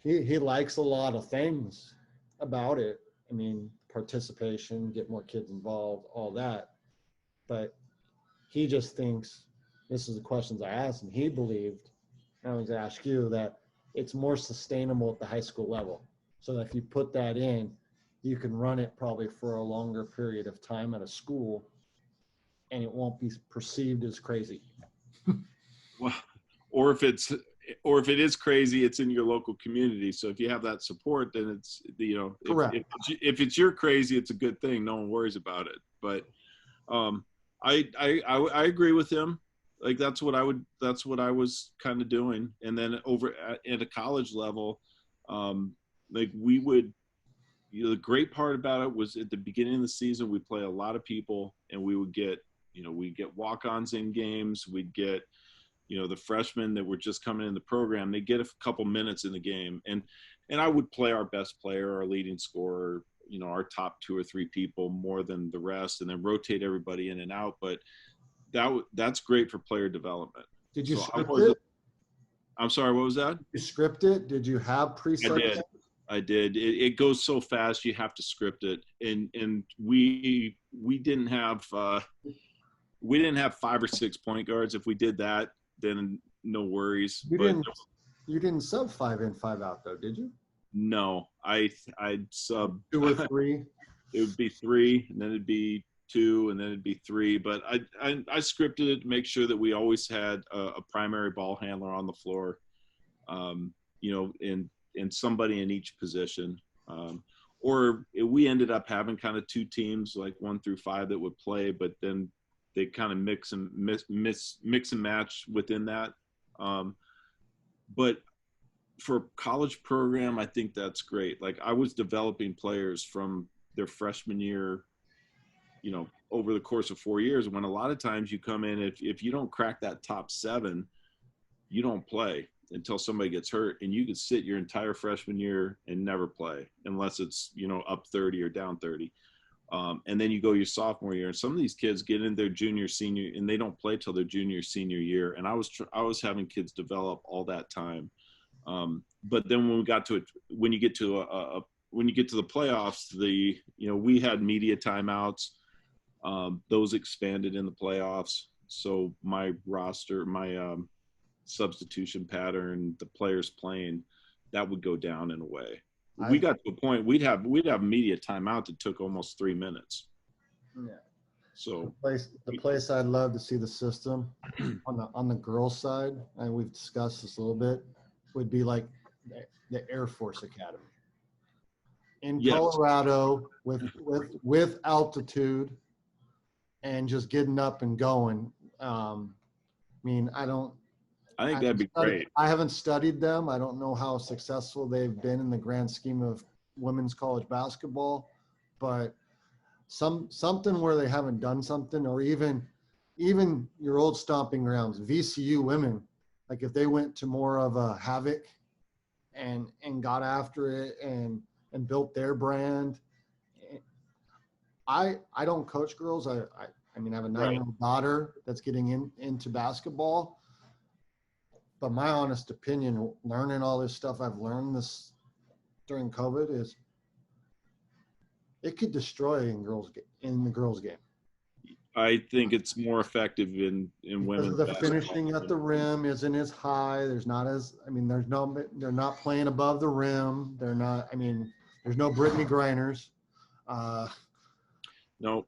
likes a lot of things about it. I mean, participation, get more kids involved, all that. But he just thinks, this is the questions I asked him, he believed, and I was going to ask you, that it's more sustainable at the high school level. So that if you put that in, you can run it probably for a longer period of time at a school, and it won't be perceived as crazy. Well, or if it is crazy, it's in your local community. So if you have that support, then it's, you know, if it's your crazy, it's a good thing. No one worries about it. But I agree with him. Like, that's what I was kind of doing. And then over at a college level, like, we would, you know, the great part about it was at the beginning of the season, we'd play a lot of people, and we'd get walk-ons in games. We'd get, you know, the freshmen that were just coming in the program, they get a couple minutes in the game. And I would play our best player, our leading scorer, you know, our top 2 or 3 people more than the rest, and then rotate everybody in and out. But that's great for player development. Did you script it? I'm sorry, what was that? Did you script it? Did you have pre-script? I did. It goes so fast, you have to script it. And we didn't have 5 or 6 point guards. If we did that, then no worries. You didn't sub 5 in, 5 out though, did you? No, I'd sub 2 or 3. It would be 3, and then it'd be 2, and then it'd be 3. But I scripted it to make sure that we always had a primary ball handler on the floor, you know, and somebody in each position. Or we ended up having kind of 2 teams, like 1 through 5, that would play, but then they kind of mix and match within that. But for a college program, I think that's great. Like, I was developing players from their freshman year, you know, over the course of 4 years, when a lot of times you come in, if you don't crack that top 7, you don't play until somebody gets hurt, and you could sit your entire freshman year and never play unless it's, you know, up 30 or down 30. And then you go your sophomore year, and some of these kids get in their junior, senior, and they don't play till their junior, senior year. And I was having kids develop all that time. But then when you get to the playoffs, you know, we had media timeouts. Those expanded in the playoffs. So my roster, my substitution pattern, the players playing, that would go down in a way. we got to a point we'd have media timeout that took almost 3 minutes. Yeah. So the place I'd love to see the system on the girls' side, and we've discussed this a little bit, would be like the Air Force Academy in Yes. Colorado with altitude and just getting up and going. I mean, I think that'd be great. I haven't studied them. I don't know how successful they've been in the grand scheme of women's college basketball, but something where they haven't done something, or even your old stomping grounds, VCU women, like if they went to more of a Havoc and got after it and built their brand. I don't coach girls. I mean, I have a 9-year-old daughter that's getting into basketball. But my honest opinion, learning all this stuff I've learned this during COVID, is it could destroy in the girls' game. I think it's more effective in women's the basketball. Finishing at the rim isn't as high. They're not playing above the rim. They're not. I mean, there's no Brittany Griners. No,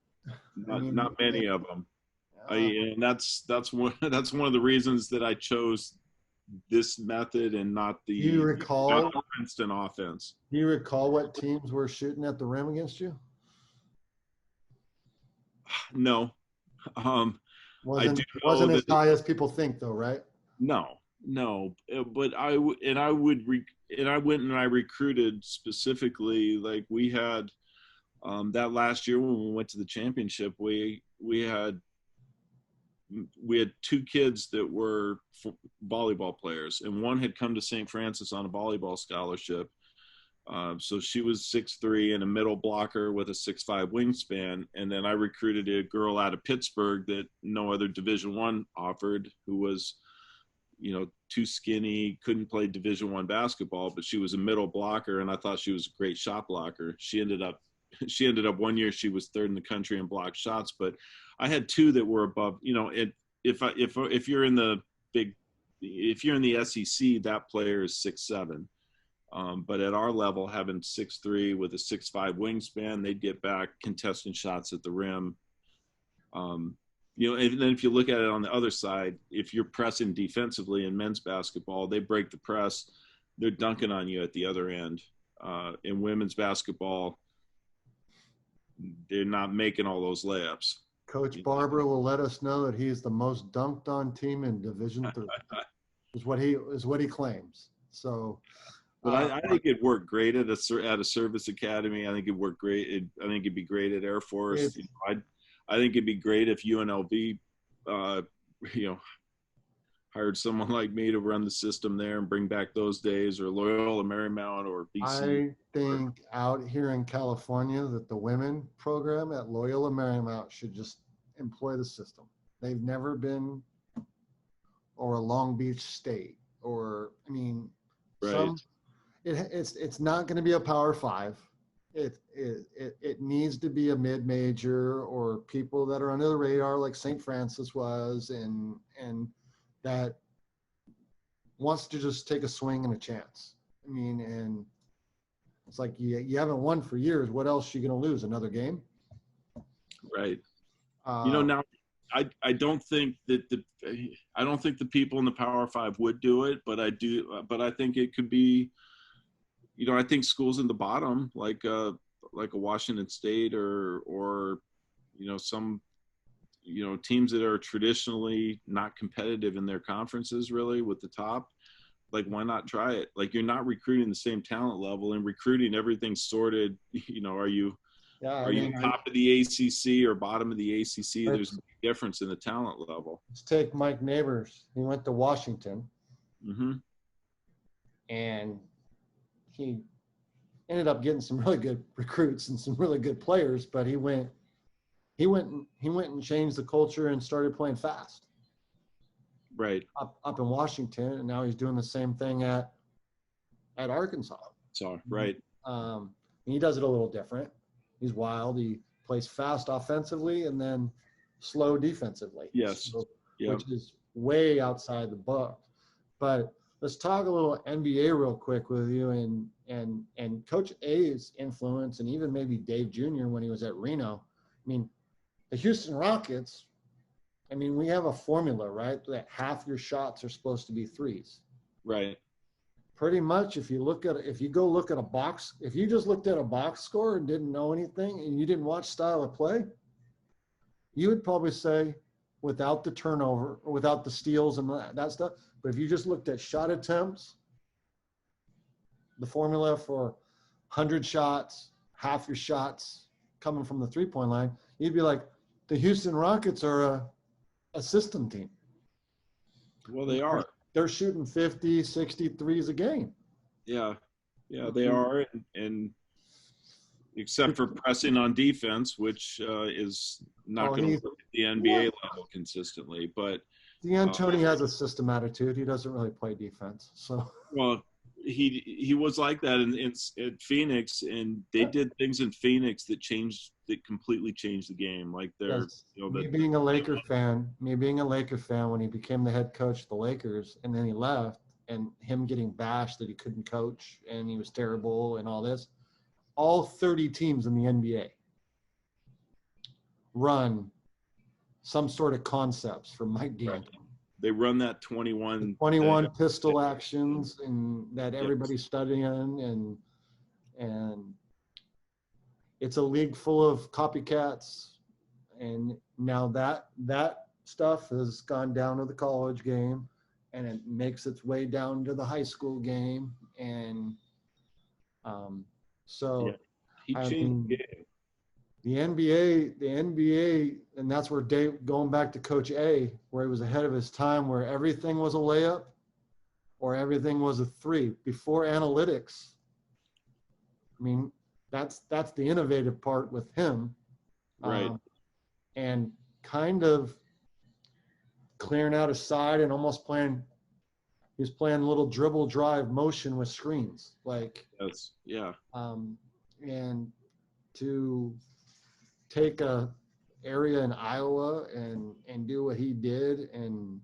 not many of them. And that's one of the reasons that I chose this method and not the instant offense. Do you recall what teams were shooting at the rim against you? No. Wasn't as high as people think, though, right? No. But I went and I recruited specifically. Like we had that last year when we went to the championship, we had 2 kids that were volleyball players, and one had come to St. Francis on a volleyball scholarship. So she was 6'3" and a middle blocker with a 6'5" wingspan. And then I recruited a girl out of Pittsburgh that no other Division I offered, who was, too skinny, couldn't play Division I basketball, but she was a middle blocker, and I thought she was a great shot blocker. She ended up one year, she was 3rd in the country in blocked shots, but I had 2 that were above, if you're in the SEC, that player is 6'7". But at our level, having 6'3" with a 6'5" wingspan, they'd get back contesting shots at the rim. And then if you look at it on the other side, if you're pressing defensively in men's basketball, they break the press, they're dunking on you at the other end. In women's basketball, they're not making all those layups. Coach Barber will let us know that he's the most dunked on team in Division III. is what he claims. So, but I think it'd work great at a service academy. I think it'd work great. I think it'd be great at Air Force. I think it'd be great if UNLV, hired someone like me to run the system there and bring back those days, or Loyola Marymount or BC. I think out here in California that the women program at Loyola Marymount should just employ the system. They've never been, or a Long Beach State, or right. It's not going to be a Power 5. It needs to be a mid-major, or people that are under the radar like St. Francis was, and that wants to just take a swing and a chance. And it's like you haven't won for years. What else are you going to lose? Another game? Right. Now I don't think that the people in the Power 5 would do it, but I do. But I think it could be. I think schools in the bottom, like a Washington State or some teams that are traditionally not competitive in their conferences, really, with the top, like, why not try it? Like, you're not recruiting the same talent level, and recruiting, everything's sorted. Are you top of the ACC or bottom of the ACC? There's a big difference in the talent level. Let's take Mike Neighbors. He went to Washington. Mm-hmm. And he ended up getting some really good recruits and some really good players, but he went and changed the culture and started playing fast. Right. Up in Washington, and now he's doing the same thing at Arkansas. So, right. And he does it a little different. He's wild. He plays fast offensively and then slow defensively. Yes. Which is way outside the book. But let's talk a little NBA real quick with you and Coach A's influence, and even maybe Dave Jr. when he was at Reno. I mean, the Houston Rockets, I mean, we have a formula, right? That half your shots are supposed to be threes. Right. Pretty much, if you go look at a box, if you just looked at a box score and didn't know anything and you didn't watch style of play, you would probably say without the turnover or without the steals and that stuff. But if you just looked at shot attempts, the formula for 100 shots, half your shots coming from the three-point line, you'd be like, the Houston Rockets are a system team. Well, they are. They're shooting 50, 60 threes a game. Yeah, they are, and except for pressing on defense, which is not going to work at the NBA level consistently. But D'Antoni has a system attitude. He doesn't really play defense. So well, he was like that in Phoenix, and they did things in Phoenix that completely changed the game. Like me being a Laker fan, when he became the head coach of the Lakers, and then he left, and him getting bashed that he couldn't coach and he was terrible and all this. All 30 teams in the NBA run some sort of concepts from Mike D'Antoni. Right. They run that 21 pistol actions, and that everybody's studying, and it's a league full of copycats. And now that stuff has gone down to the college game, and it makes its way down to the high school game. And he changed the game. The NBA, and that's where Dave, going back to Coach A, where he was ahead of his time, where everything was a layup or everything was a three before analytics. I mean, that's the innovative part with him. Right. And kind of clearing out a side and almost he was playing a little dribble drive motion with screens. Like, yes, yeah. And to take a area in Iowa and do what he did and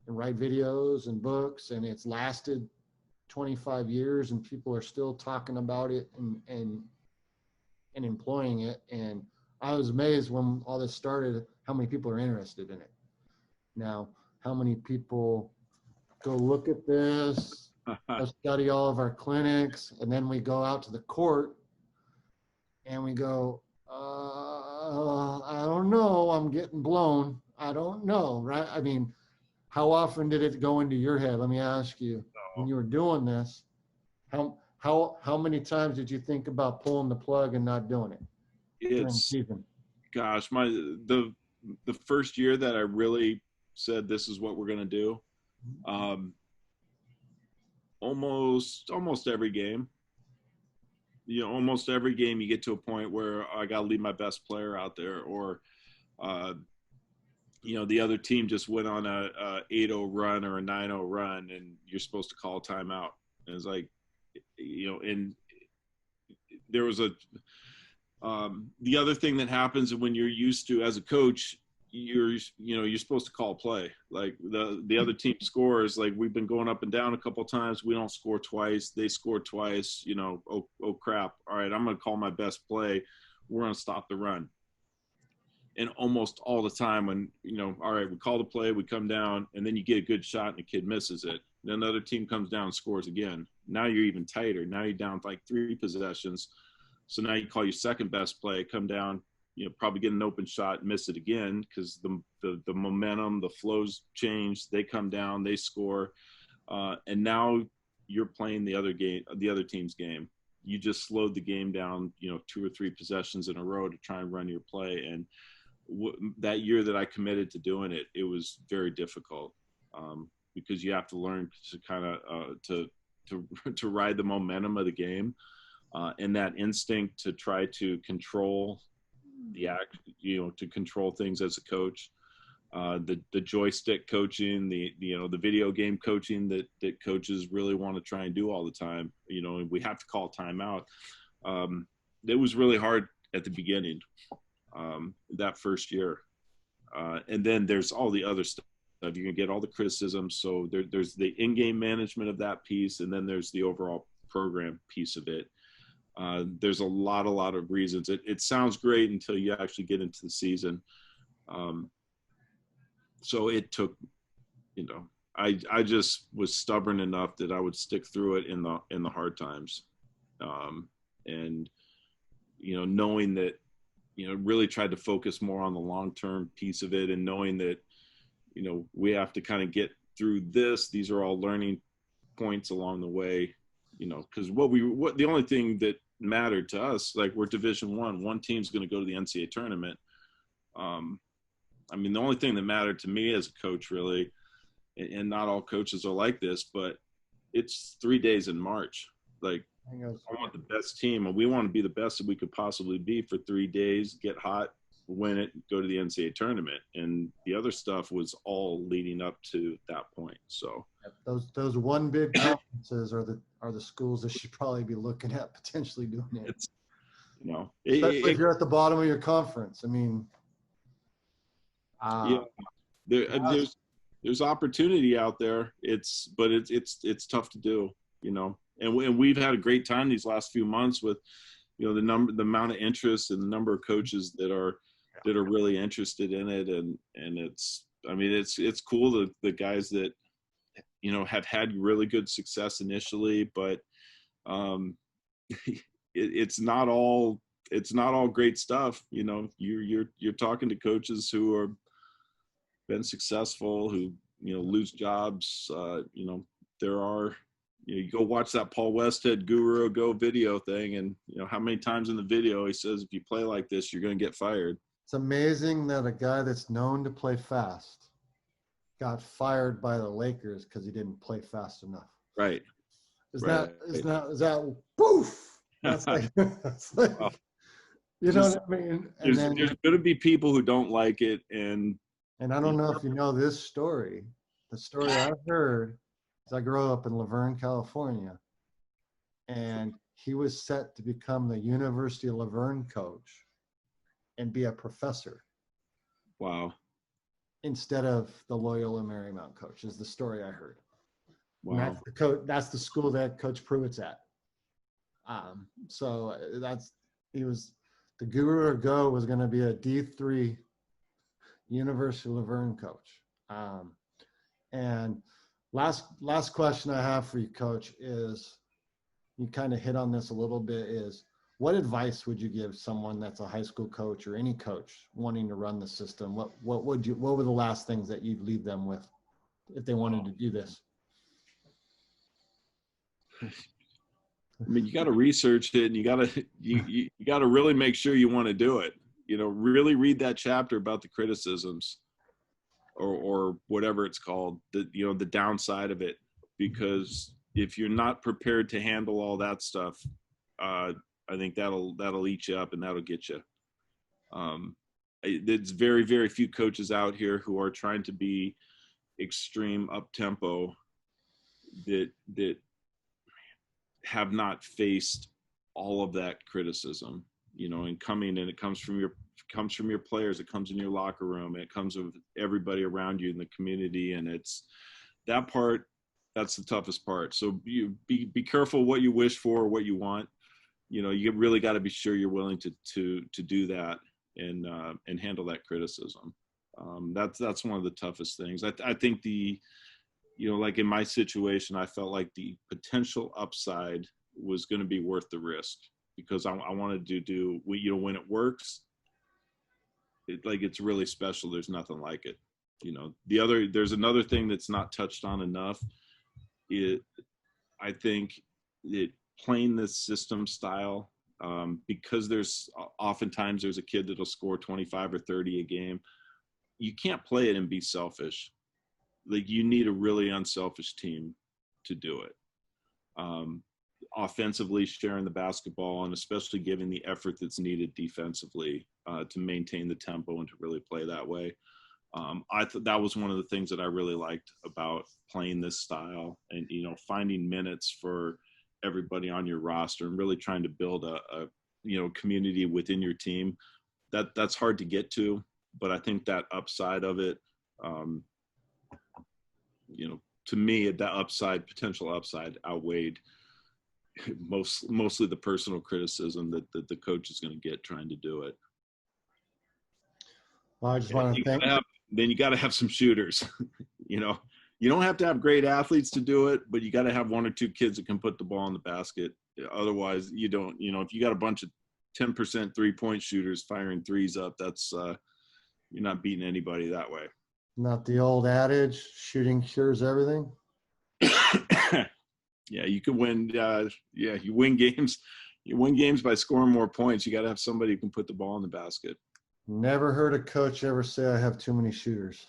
write videos and books, and it's lasted 25 years and people are still talking about it and employing it. And I was amazed when all this started, how many people are interested in it. Now, how many people go look at this, go study all of our clinics, and then we go out to the court and we go, I don't know, I'm getting blown. I don't know, right? I mean, how often did it go into your head? Let me ask you, when you were doing this, how many times did you think about pulling the plug and not doing it during the season? Gosh, the first year that I really said this is what we're going to do, almost every game. Almost every game you get to a point where I got to leave my best player out there, or, the other team just went on a 8-0 run or a 9-0 run, and you're supposed to call a timeout. And it's like, and there was the other thing that happens when you're used to, as a coach, you're supposed to call play. Like the other team scores, like we've been going up and down a couple of times. We don't score twice. They score twice, oh crap. All right, I'm going to call my best play. We're going to stop the run. And almost all the time when, all right, we call the play, we come down, and then you get a good shot and the kid misses it. Then the other team comes down and scores again. Now you're even tighter. Now you're down like 3 possessions. So now you call your second best play, come down, probably get an open shot, miss it again because the momentum, the flows change. They come down, they score, and now you're playing the other team's game. You just slowed the game down, 2 or 3 possessions in a row to try and run your play. And that year that I committed to doing it, it was very difficult because you have to learn to kind of to ride the momentum of the game. And that instinct to try to control to control things as a coach, the joystick coaching, the video game coaching that coaches really want to try and do all the time. And we have to call timeout. It was really hard at the beginning, that first year. And then there's all the other stuff You're going to get all the criticism. So there's the in-game management of that piece, and then there's the overall program piece of it. There's a lot of reasons. It sounds great until you actually get into the season. So it took, I just was stubborn enough that I would stick through it in the hard times. And, knowing that, really tried to focus more on the long-term piece of it, and knowing that, we have to kind of get through this. These are all learning points along the way, because the only thing that mattered to us, like, we're Division one team's going to go to the NCAA tournament. The only thing that mattered to me as a coach, really, and not all coaches are like this, but it's 3 days in March. Like, I want the best team, and we want to be the best that we could possibly be for 3 days, get hot, win it, go to the NCAA tournament. And the other stuff was all leading up to that point. So those one big conferences are the schools that should probably be looking at potentially doing it. It's, especially if you're at the bottom of your conference. There's opportunity out there. It's tough to do, and we've had a great time these last few months with, the amount of interest and the number of coaches that are really interested in it. And it's cool, the guys that, have had really good success initially, but it's not all great stuff. You're talking to coaches who are been successful, who, lose jobs. There are, you go watch that Paul Westhead Guru Go video thing, and how many times in the video he says, if you play like this, you're going to get fired. It's amazing that a guy that's known to play fast got fired by the Lakers because he didn't play fast enough. Right. Is that poof? That's like, well, what I mean? There's going to be people who don't like it. And I don't know if you know this story. The story I've heard is I grew up in Laverne, California, and he was set to become the University of Laverne coach and be a professor. Wow. Instead of the Loyola Marymount coach, is the story I heard. Wow. And that's the school that Coach Pruitt's at. So he was the Guru Go was going to be a D3 University of Laverne coach. And last question I have for you, Coach, is, you kind of hit on this a little bit, is what advice would you give someone that's a high school coach or any coach wanting to run the system? What were the last things that you'd leave them with if they wanted to do this? You got to research it, and you got to really make sure you want to do it. Really read that chapter about the criticisms, or whatever it's called, the downside of it, because if you're not prepared to handle all that stuff, I think that'll eat you up, and that'll get you. There's very, very few coaches out here who are trying to be extreme up tempo that have not faced all of that criticism, and it comes from your players, it comes in your locker room, it comes with everybody around you in the community, and it's that part. That's the toughest part. So you be careful what you wish for, what you want. You really got to be sure you're willing to do that and handle that criticism. That's one of the toughest things. I think like in my situation, I felt like the potential upside was going to be worth the risk, because I wanted to do, when it works, it's really special. There's nothing like it. There's another thing that's not touched on enough. I think that playing this system style, because oftentimes there's a kid that'll score 25 or 30 a game. You can't play it and be selfish. You need a really unselfish team to do it. Offensively, sharing the basketball, and especially giving the effort that's needed defensively to maintain the tempo and to really play that way. I thought that was one of the things that I really liked about playing this style, and finding minutes for everybody on your roster, and really trying to build a community within your team. That's hard to get to, but I think that upside of it to me, that potential upside outweighed mostly the personal criticism that the coach is going to get trying to do it. Well, I just want to thank. Then you got to have some shooters. You don't have to have great athletes to do it, but you got to have one or two kids that can put the ball in the basket. Otherwise, you don't. If you got a bunch of 10% 3-point shooters firing threes up, that's you're not beating anybody that way. Not the old adage, shooting cures everything. Yeah, you can win. You win games. You win games by scoring more points. You got to have somebody who can put the ball in the basket. Never heard a coach ever say I have too many shooters.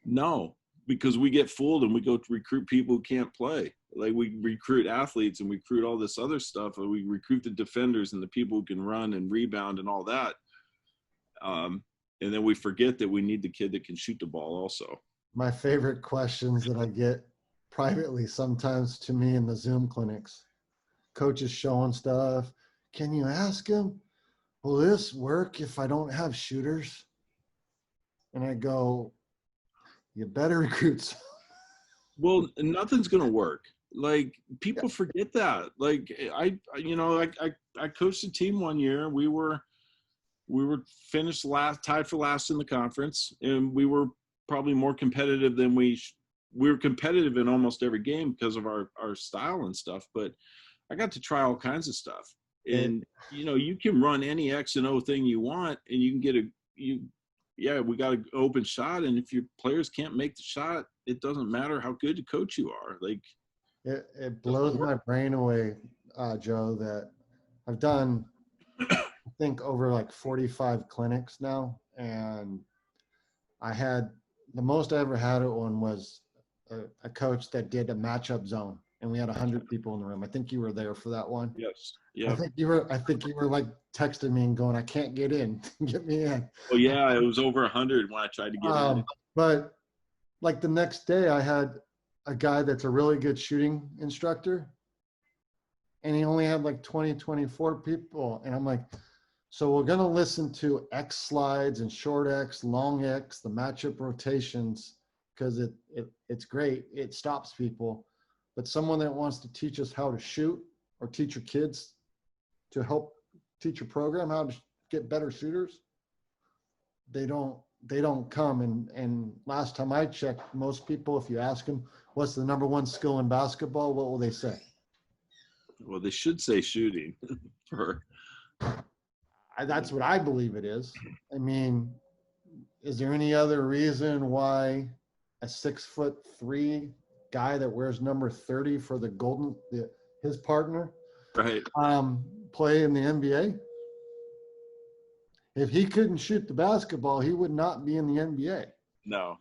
No, because we get fooled and we go to recruit people who can't play. Like we recruit athletes and we recruit all this other stuff, and we recruit the defenders and the people who can run and rebound and all that. And then we forget that we need the kid that can shoot the ball also. My favorite questions that I get privately sometimes to me in the Zoom clinics, coaches showing stuff. Can you ask him, will this work if I don't have shooters? And I go, you better recruit some. Well, nothing's going to work. Like people forget that. Like I coached a team one year. We were finished tied for last in the conference, and we were probably more competitive than we were competitive in almost every game because of our style and stuff. But I got to try all kinds of stuff, and you can run any X and O thing you want, and you can get we got an open shot, and if your players can't make the shot, it doesn't matter how good a coach you are. Like it blows my brain away, Joe, that I've done I think over like 45 clinics now, and I had the most I ever had at one was a coach that did a matchup zone, and we had 100 people in the room. I think you were there for that one. Yes. Yeah. I think you were like texting me and going, I can't get in. Get me in. Oh yeah, it was over 100 when I tried to get in. But like the next day I had a guy that's a really good shooting instructor, and he only had like 20, 24 people. And I'm like, so we're going to listen to X slides and short X, long X, the matchup rotations, because it's great. It stops people. But someone that wants to teach us how to shoot, or teach your kids to help teach your program how to get better shooters, they don't come. And last time I checked, most people, if you ask them, what's the number one skill in basketball, what will they say? Well, they should say shooting. That's what I believe it is. I mean, is there any other reason why a 6'3" guy that wears number 30 for his partner, right, play in the NBA? If he couldn't shoot the basketball, he would not be in the NBA. No.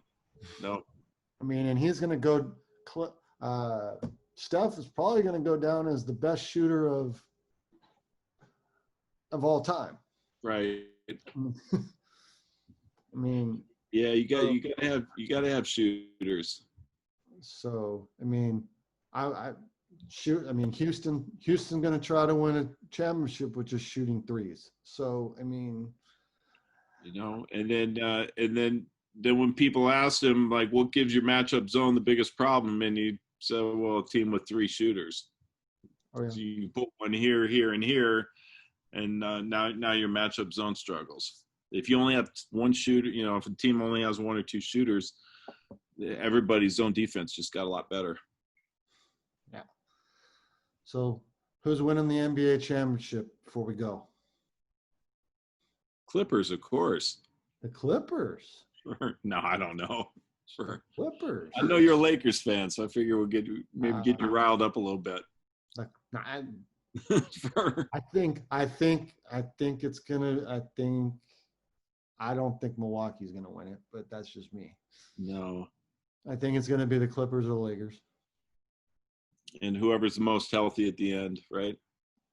I mean, and he's going to go. Steph is probably going to go down as the best shooter of all time. Right. I mean. Yeah, you got to have shooters. So I mean, Houston's going to try to win a championship with just shooting threes. So I mean, and then when people asked him like, what gives your matchup zone the biggest problem, and he said, well, a team with 3 shooters. Oh, yeah. So you put one here, here, and here, and now your matchup zone struggles. If you only have one shooter, if a team only has 1 or 2 shooters, everybody's zone defense just got a lot better. Yeah. So who's winning the NBA championship before we go? Clippers, of course. The Clippers? Sure. No, I don't know. Sure. Clippers. I know you're a Lakers fan, so I figure we'll get you riled up a little bit. Sure. I don't think Milwaukee's gonna win it, but that's just me. No. I think it's gonna be the Clippers or the Lakers. And whoever's the most healthy at the end, right?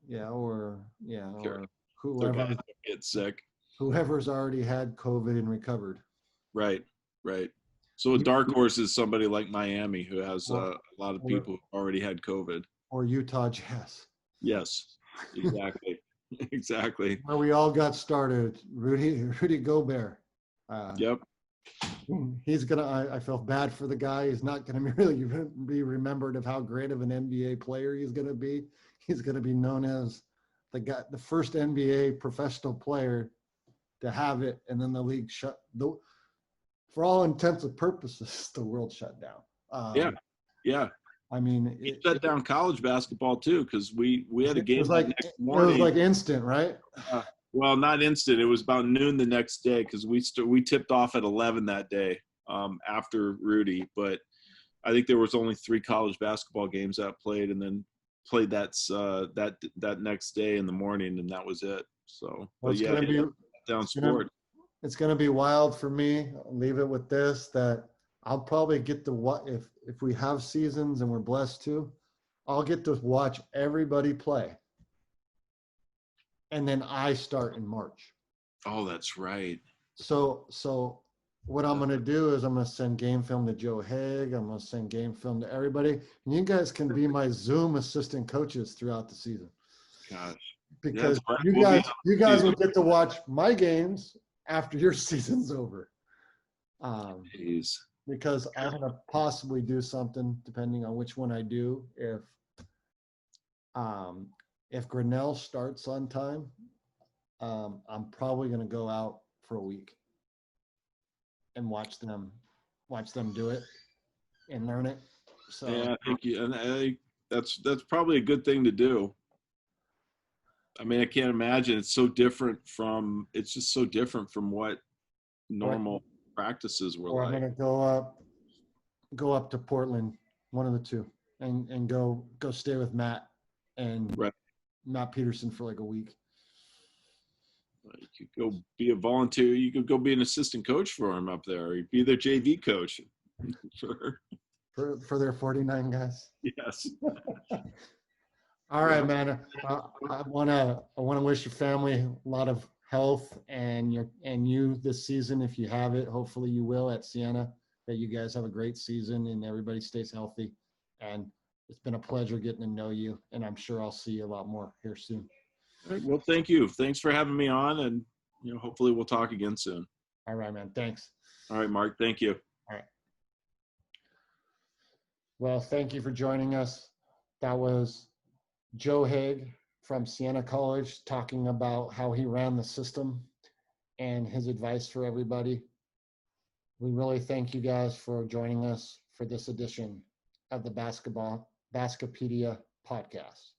Yeah, or sure. Or whoever gets sick. Whoever's already had COVID and recovered. Right. So a dark horse is somebody like Miami, who has a lot of people who already had COVID. Or Utah Jazz. Yes, exactly. Exactly. Where we all got started. Rudy Gobert. Yep. he's gonna. I feel bad for the guy. He's not gonna really be remembered of how great of an NBA player he's gonna be. He's gonna be known as the first NBA professional player to have it, and then the league shut. For all intents and purposes, the world shut down. Yeah. I mean, It shut down college basketball too, because we had a game the next morning. It was like instant, right? Well, not instant. It was about noon the next day because we tipped off at 11 that day after Rudy. But I think there was only 3 college basketball games that played, and then played that next day in the morning, and that was it. So, well, it's gonna be down sport. It's gonna be wild for me. I'll leave it with this: that I'll probably get to if we have seasons and we're blessed to, I'll get to watch everybody play. And then I start in March. Oh, that's right. So what I'm going to do is I'm going to send game film to Joe Haigh. I'm going to send game film to everybody. And you guys can be my Zoom assistant coaches throughout the season. Gosh. Because you guys will get to watch my games after your season's over. Because I'm going to possibly do something, depending on which one I do. If Grinnell starts on time, I'm probably going to go out for a week and watch them do it and learn it. So yeah, thank you. And that's probably a good thing to do. I mean, I can't imagine. It's just so different from what normal practices were or like. I'm going to go up to Portland, one of the two, and go stay with Matt and Matt Peterson for like a week. You could go be a volunteer. You could go be an assistant coach for him up there. Or you'd be their JV coach. For their 49 guys. Yes. All right, man. I wanna wish your family a lot of health and you this season, if you have it. Hopefully you will at Siena. That you guys have a great season and everybody stays healthy. And it's been a pleasure getting to know you. And I'm sure I'll see you a lot more here soon. All right, well, thank you. Thanks for having me on, and hopefully we'll talk again soon. All right, man. Thanks. All right, Mark. Thank you. All right. Well, thank you for joining us. That was Joe Haigh from Siena College talking about how he ran the system and his advice for everybody. We really thank you guys for joining us for this edition of the Baskipedia Podcast.